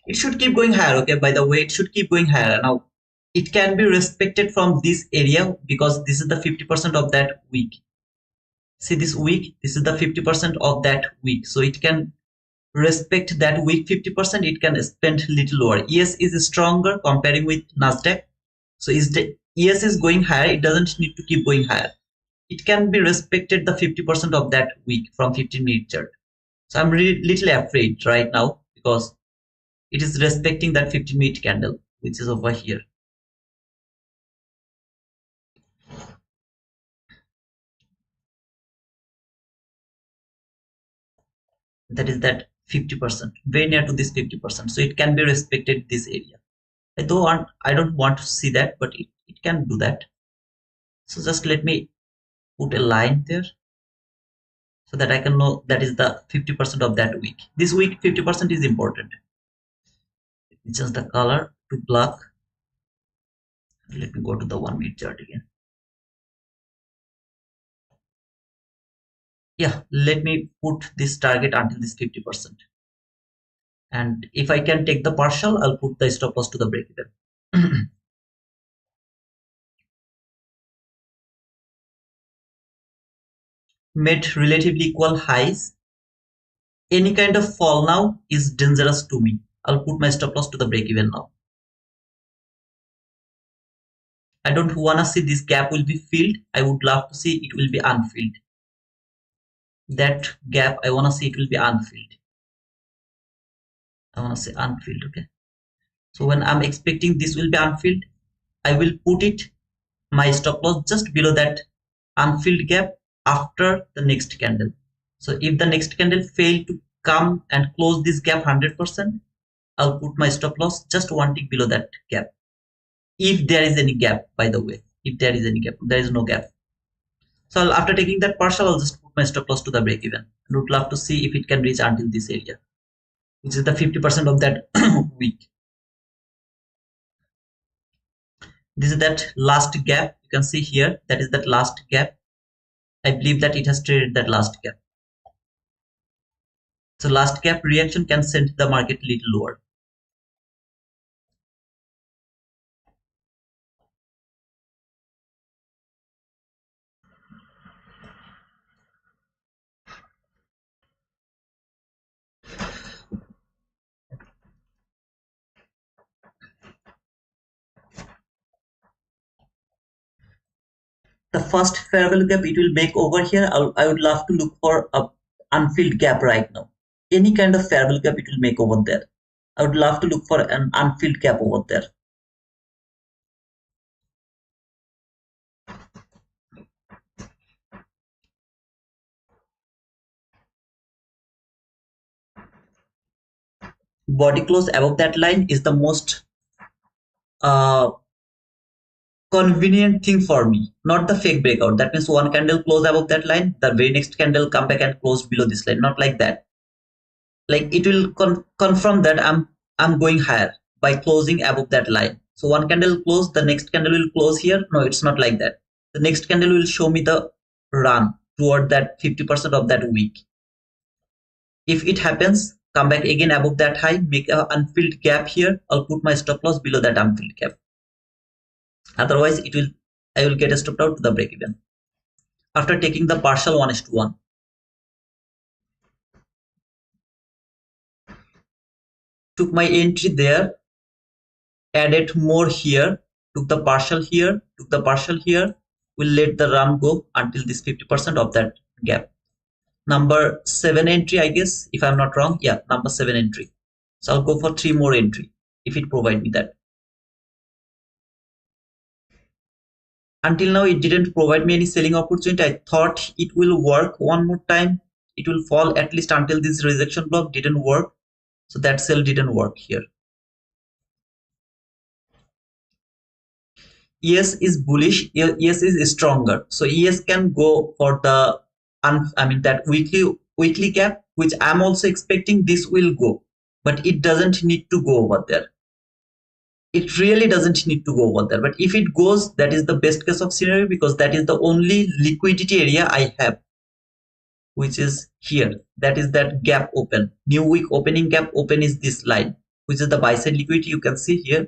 It should keep going higher. Okay, by the way, it should keep going higher. Now, it can be respected from this area because this is the 50% of that week. See this week, this is the 50% of that week. So it can respect that week 50%. It can spend little lower. ES is stronger comparing with Nasdaq. So is the ES is going higher. It doesn't need to keep going higher. It can be respected the 50% of that week from 15-minute chart. So I'm really little afraid right now because it is respecting that 15-minute candle, which is over here. That is that 50%, very near to this 50%. So it can be respected this area. I don't want to see that, but it can do that. So just let me put a line there so that I can know that is the 50% of that week. This week 50% is important. Let me change the color to black. Let me go to the 1 minute chart again. Yeah, let me put this target until this 50%. And if I can take the partial, I'll put the stop loss to the break even. Made relatively equal highs. Any kind of fall now is dangerous to me. I'll put my stop loss to the break even now. I don't want to see this gap will be filled. I would love to see it will be unfilled. That gap, I want to see it will be unfilled. I want to say unfilled. Okay. So when I'm expecting this will be unfilled, I will put it my stop loss just below that unfilled gap after the next candle. So if the next candle fail to come and close this gap 100%, I'll put my stop loss just one tick below that gap. If there is any gap, by the way, if there is any gap, there is no gap. So after taking that partial, I'll just put my stop loss to the break even. And would love to see if it can reach until this area, which is the 50% of that week. This is that last gap. You can see here, that is that last gap. I believe that it has traded that last gap. So last gap reaction can send the market a little lower. The first fair value gap it will make over here, I would love to look for a unfilled gap right now. Any kind of fair value gap it will make over there. I would love to look for an unfilled gap over there. Body close above that line is the most convenient thing for me, not the fake breakout. That means one candle close above that line, the very next candle come back and close below this line, not like that. Like it will confirm that I'm going higher by closing above that line. So one candle close, the next candle will close here. No, it's not like that. The next candle will show me the run toward that 50% of that week. If it happens, come back again above that high, make an unfilled gap here. I'll put my stop loss below that unfilled gap. Otherwise, I will get stopped out to the break even. After taking the partial 1:1. Took my entry there, added more here, took the partial here, took the partial here. We'll let the run go until this 50% of that gap. Number 7 entry, I guess, if I'm not wrong. Yeah, number 7 entry. So I'll go for 3 more entry if it provide me that. Until now, it didn't provide me any selling opportunity. I thought it will work one more time. It will fall at least until this rejection block didn't work. So that sell didn't work here. ES is bullish. ES is stronger. So ES can go for the that weekly gap, which I'm also expecting this will go, but it doesn't need to go over there. It really doesn't need to go over there. But if it goes, that is the best case of scenario, because that is the only liquidity area I have, which is here. That is that gap open. New week opening gap open is this line, which is the buy side liquidity. You can see here.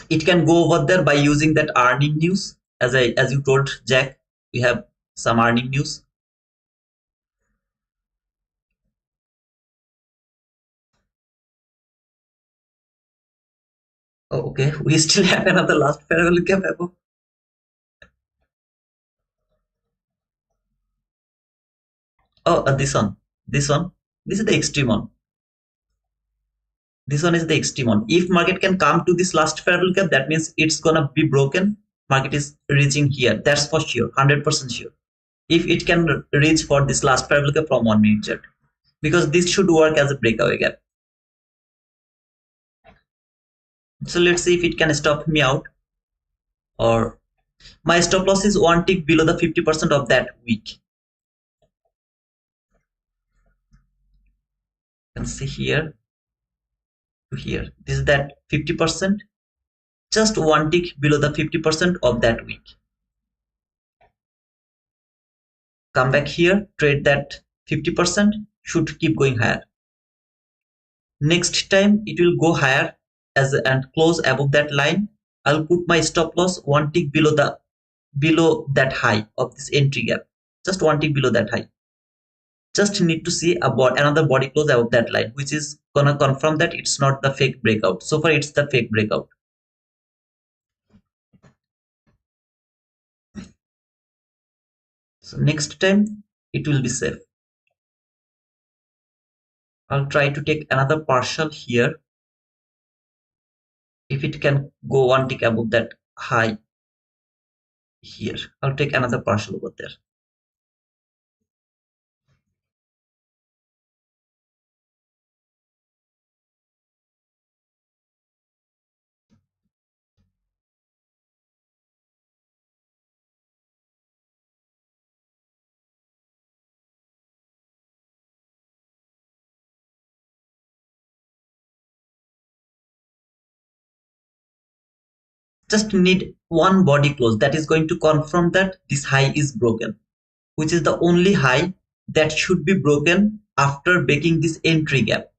It can go over there by using that earning news. As you told Jack, we have some earning news. Oh, okay, we still have another last fair value gap above. Oh, this one. This is the extreme one. This one is the extreme one. If market can come to this last fair value gap, that means it's gonna be broken. Market is reaching here. That's for sure, 100% sure. If it can reach for this last fair value gap from 1 minute chart, because this should work as a breakaway gap. So let's see if it can stop me out. Or my stop loss is 1 tick below the 50% of that week. You can see here to here. This is that 50%. Just 1 tick below the 50% of that week. Come back here, trade that 50%, should keep going higher. Next time it will go higher and close above that line. I'll put my stop loss 1 tick below that high of this entry gap. Just 1 tick below that high. Just need to see another body close above that line, which is gonna confirm that it's not the fake breakout. So far it's the fake breakout. So next time it will be safe. I'll try to take another partial here. If it can go one tick above that high here, I'll take another partial over there. Just need one body close that is going to confirm that this high is broken, which is the only high that should be broken after breaking this entry gap.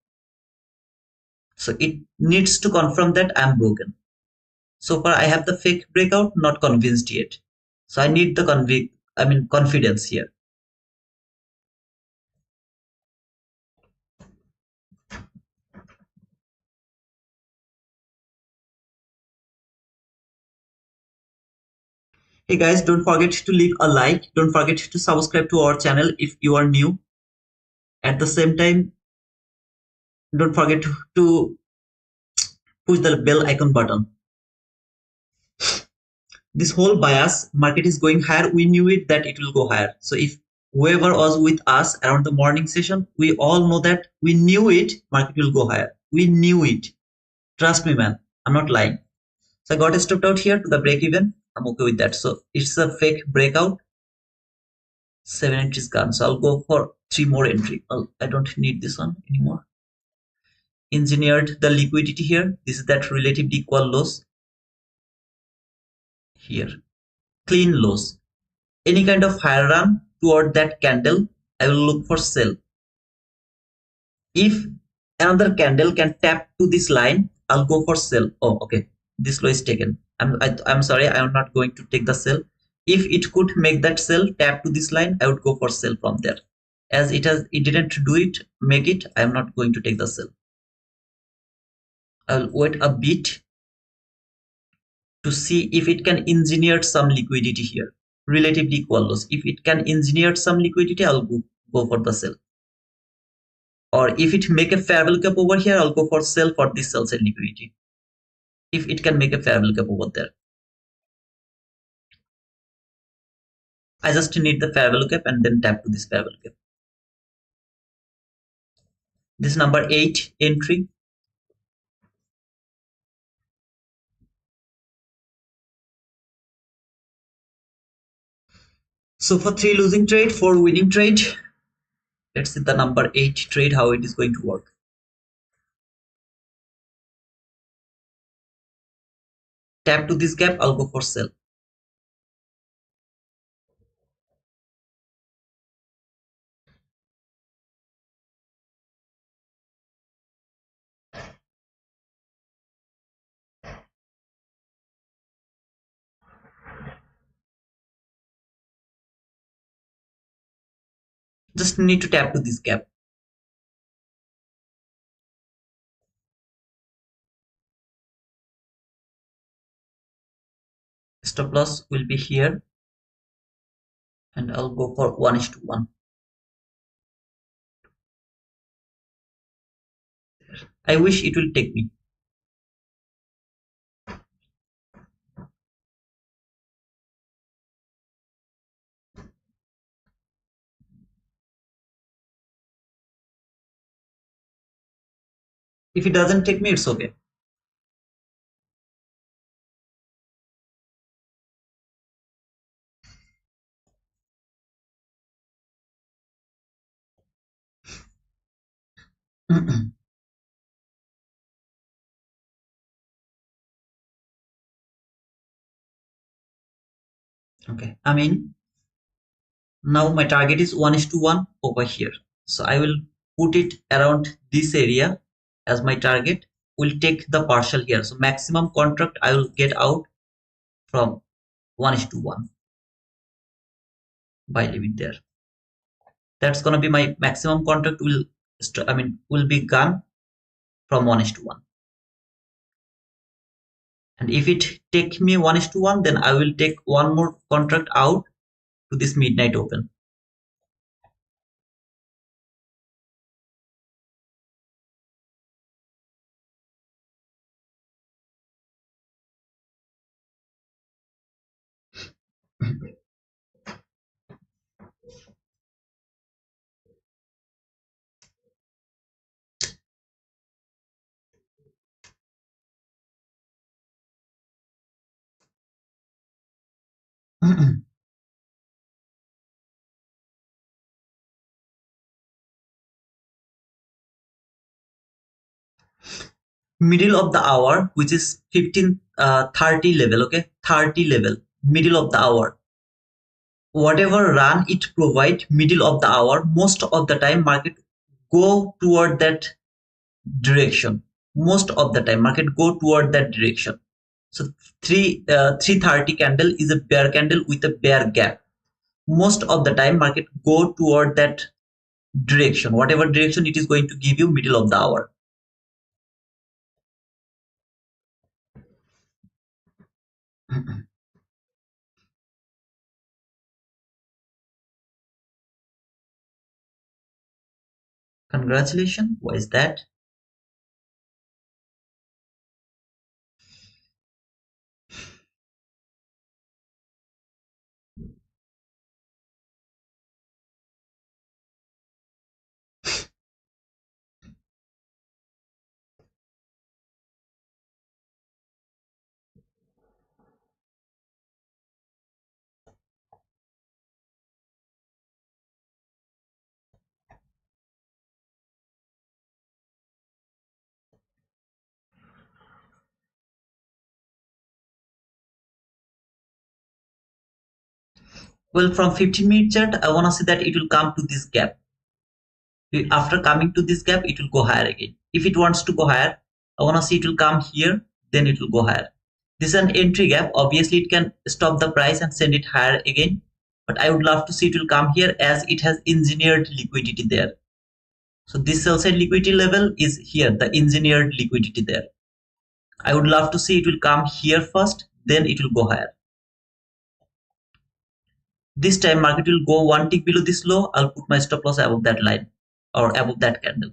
So it needs to confirm that I'm broken. So far I have the fake breakout, not convinced yet. So I need the confidence here. Hey guys, don't forget to leave a like. Don't forget to subscribe to our channel if you are new. At the same time, don't forget to push the bell icon button. This whole bias market is going higher. We knew it that it will go higher. So if whoever was with us around the morning session, we all know that we knew it, market will go higher. We knew it. Trust me, man. I'm not lying. So I got stopped out here to the break even. I'm okay with that. So it's a fake breakout. 7 entries gone. So I'll go for 3 more entry. I don't need this one anymore. Engineered the liquidity here. This is that relative equal loss here. Clean loss. Any kind of higher run toward that candle, I will look for sell. If another candle can tap to this line, I'll go for sell. Oh, okay. This low is taken. I'm sorry. I'm not going to take the sell. If it could make that sell tap to this line, I would go for sell from there. As it didn't do it, make it. I'm not going to take the sell. I'll wait a bit to see if it can engineer some liquidity here. Relatively equal loss. If it can engineer some liquidity, I'll go for the sell. Or if it make a fair value gap over here, I'll go for sell for this sell side liquidity. If it can make a fair value gap over there. I just need the fair value gap and then tap to this fair value gap. This number 8 entry. So for 3 losing trade, 4 winning trade. Let's see the number 8 trade, how it is going to work. Tap to this gap, I'll go for sell. Just need to tap to this gap. Stop loss will be here. And I'll go for 1:1. I wish it will take me. If it doesn't take me, it's okay. Okay, I mean, now my target is 1:1 over here. So I will put it around this area as my target. Will take the partial here. So maximum contract I will get out from 1:1 by leaving there. That's gonna be my maximum contract will be gone from 1:1. And if it take me 1:1, then I will take one more contract out to this midnight open. Middle of the hour, which is 15:30 level, okay, 30 level, middle of the hour. Whatever run it provide middle of the hour, most of the time market go toward that direction. Most of the time market go toward that direction. So 330 candle is a bear candle with a bear gap. Most of the time market go toward that direction, whatever direction it is going to give you middle of the hour. Congratulations. Why is that? Well, from 15-minute chart, I want to see that it will come to this gap. After coming to this gap, it will go higher again. If it wants to go higher, I want to see it will come here, then it will go higher. This is an entry gap. Obviously, it can stop the price and send it higher again. But I would love to see it will come here as it has engineered liquidity there. So this sell side liquidity level is here, the engineered liquidity there. I would love to see it will come here first, then it will go higher. This time market will go one tick below this low. I'll put my stop loss above that line or above that candle.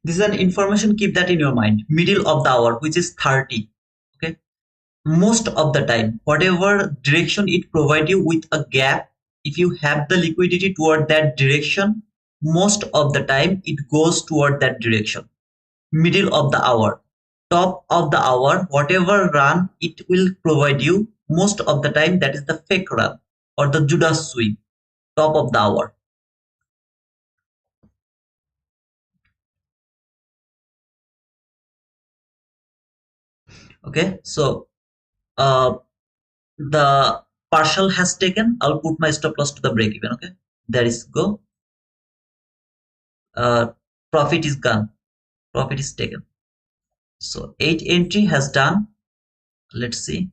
This is an information, keep that in your mind. Middle of the hour, which is 30. Okay. Most of the time, whatever direction it provide you with a gap, if you have the liquidity toward that direction, most of the time it goes toward that direction. Middle of the hour, top of the hour, whatever run it will provide you, most of the time that is the fake run or the Judas swing, top of the hour. Okay, so the partial has taken. I'll put my stop loss to the break even. Okay, there is go. Profit is gone. Profit is taken. So 8 entry has done. Let's see.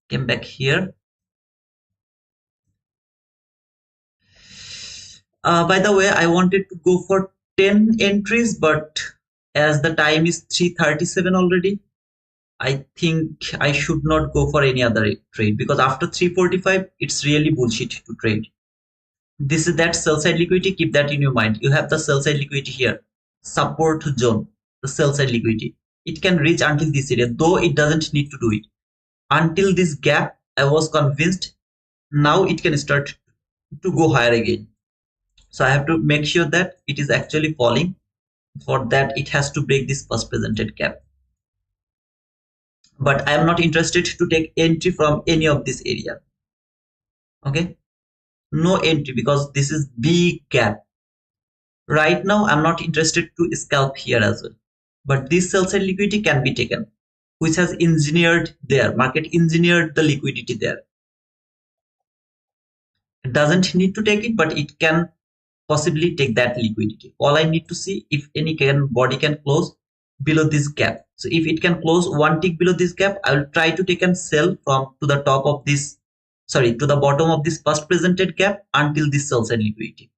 Came back here. By the way, I wanted to go for 10 entries, but as the time is 3:37 already, I think I should not go for any other trade because after 3:45, it's really bullshit to trade. This is that sell side liquidity. Keep that in your mind. You have the sell side liquidity here, support zone, the sell side liquidity. It can reach until this area, though it doesn't need to do it. Until this gap, I was convinced. Now it can start to go higher again. So I have to make sure that it is actually falling. For that, it has to break this first presented gap. But I am not interested to take entry from any of this area. Okay, no entry because this is big gap. Right now, I'm not interested to scalp here as well. But this sell side liquidity can be taken, which has engineered there. Market engineered the liquidity there. It doesn't need to take it, but it can possibly take that liquidity. All I need to see if any body can close below this gap. So if it can close one tick below this gap, I will try to take and sell from to the top of this, sorry, to the bottom of this first presented gap until this sell side liquidity.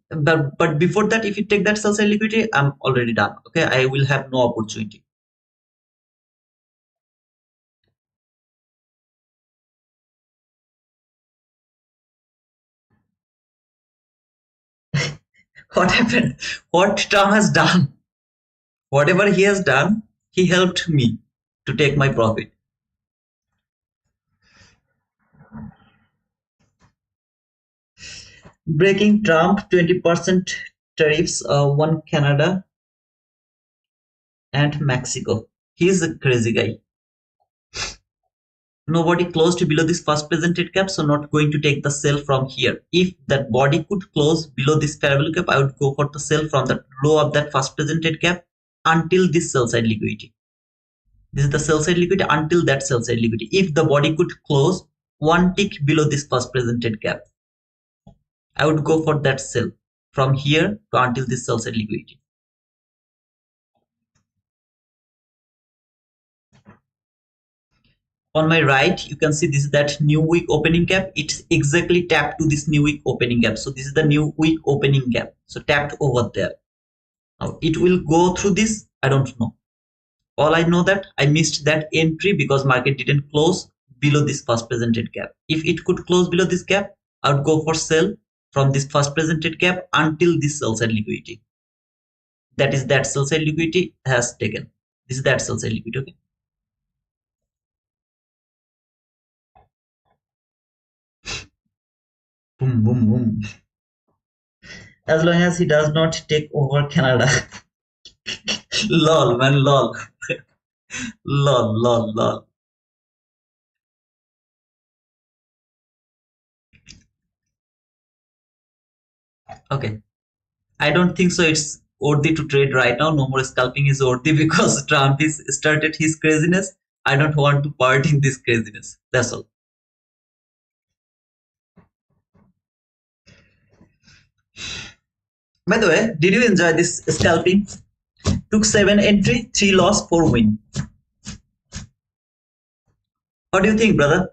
But before that, if you take that sell side liquidity, I'm already done. Okay, I will have no opportunity. What happened? What Trump has done? Whatever he has done, he helped me to take my profit. Breaking Trump 20% tariffs on Canada and Mexico. He's a crazy guy. Nobody closed below this first presented gap, so not going to take the sell from here. If that body could close below this fair value gap, I would go for the sell from the low of that first presented gap until this sell side liquidity. This is the sell side liquidity until that sell side liquidity. If the body could close one tick below this first presented gap, I would go for that sell from here to until this sell side liquidity. On my right, you can see this is that new week opening gap. It's exactly tapped to this new week opening gap. So this is the new week opening gap. So tapped over there. Now it will go through this. I don't know. All I know that I missed that entry because market didn't close below this first presented gap. If it could close below this gap, I would go for sell from this first presented gap until this sell side liquidity. That is that sell side liquidity has taken. This is that sell side liquidity. Okay. Boom, boom, boom. As long as he does not take over Canada. Lol, man, lol. Lol, lol, lol. Okay. I don't think so it's worthy to trade right now. No more scalping is worthy because Trump is started his craziness. I don't want to part in this craziness. That's all. By the way, did you enjoy this scalping? Took 7 entry, 3 loss, 4 win. What do you think, brother?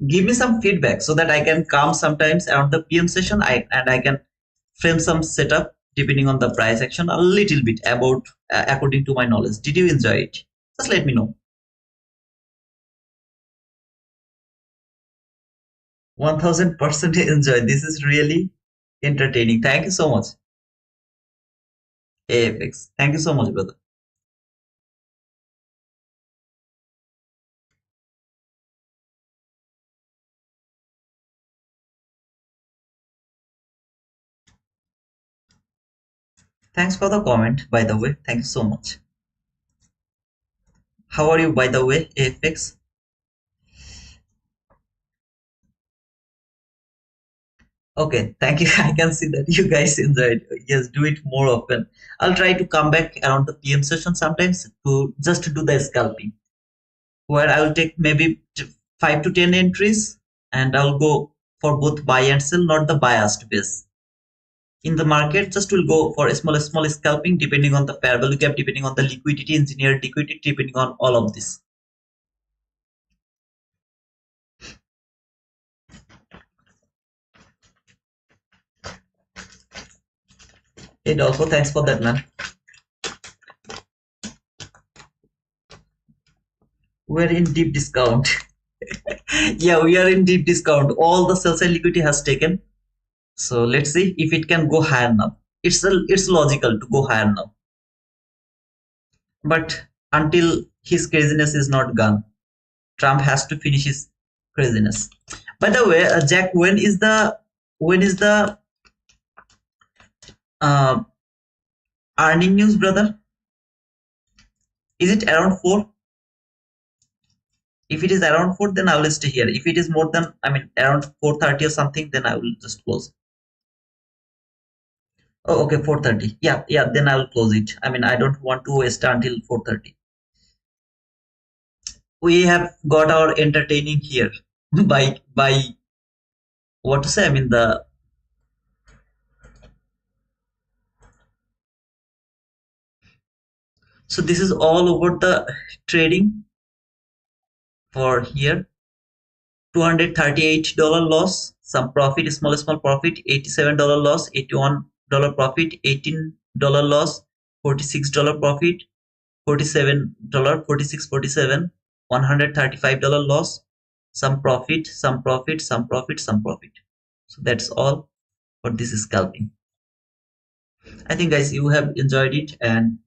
Give me some feedback so that I can come sometimes around the PM session and I can frame some setup depending on the price action a little bit about according to my knowledge. Did you enjoy it? Just let me know. 1000% enjoy. This is really entertaining. Thank you so much. AFX. Thank you so much, brother. Thanks for the comment, by the way. Thank you so much. How are you, by the way, AFX? Okay, thank you. I can see that you guys enjoyed. Yes, do it more often. I'll try to come back around the PM session sometimes to just to do the scalping, where I will take maybe 5 to 10 entries and I'll go for both buy and sell, not the biased base. In the market, just will go for a small scalping depending on the fair value gap, depending on the liquidity, engineered liquidity, depending on all of this. And also thanks for that, man. We're in deep discount. Yeah, we are in deep discount. All the sell side liquidity has taken. So let's see if it can go higher now. It's logical to go higher now. But until his craziness is not gone, Trump has to finish his craziness. By the way, Jack, when is the earning news, brother? Is it around 4? If it is around 4, then I will stay here. If it is more than, I mean, around 4:30 or something, then I will just close. Oh, okay, 4:30. Yeah, yeah, then I will close it. I mean, I don't want to waste until 4:30. We have got our entertaining here by what to say? I mean, So this is all over the trading for here. $238 loss, some profit, small profit, $87 loss, $81 profit, $18 loss, $46 profit, $47, 46, 47, $135 loss, some profit, some profit, some profit, some profit. So that's all for this scalping. I think guys you have enjoyed it, and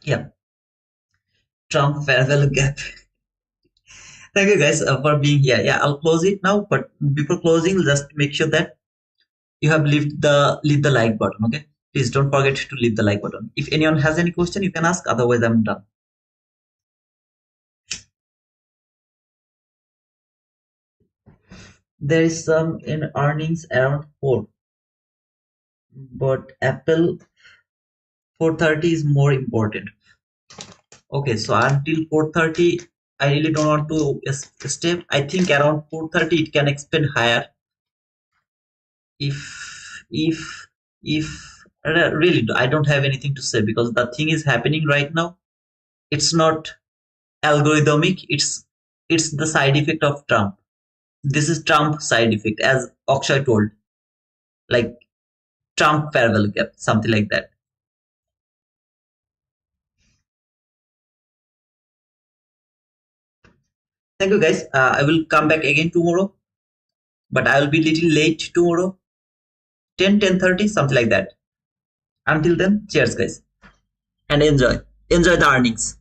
yeah, Trump fair value gap. Thank you guys for being here. Yeah, I'll close it now, but before closing, just make sure that you have leave the like button. Okay, please don't forget to leave the like button. If anyone has any question, you can ask. Otherwise, I'm done. There is some in earnings around 4, but Apple 4:30 is more important. Okay, so until 4:30, I really don't want to step. I think around 4:30 it can expand higher. If really, I don't have anything to say because the thing is happening right now. It's not algorithmic. It's the side effect of Trump. This is Trump side effect, as Akshay told, like Trump parallel gap, something like that. Thank you guys. I will come back again tomorrow, but I will be little late tomorrow, 10:30, something like that. Until then, cheers guys, and enjoy the earnings.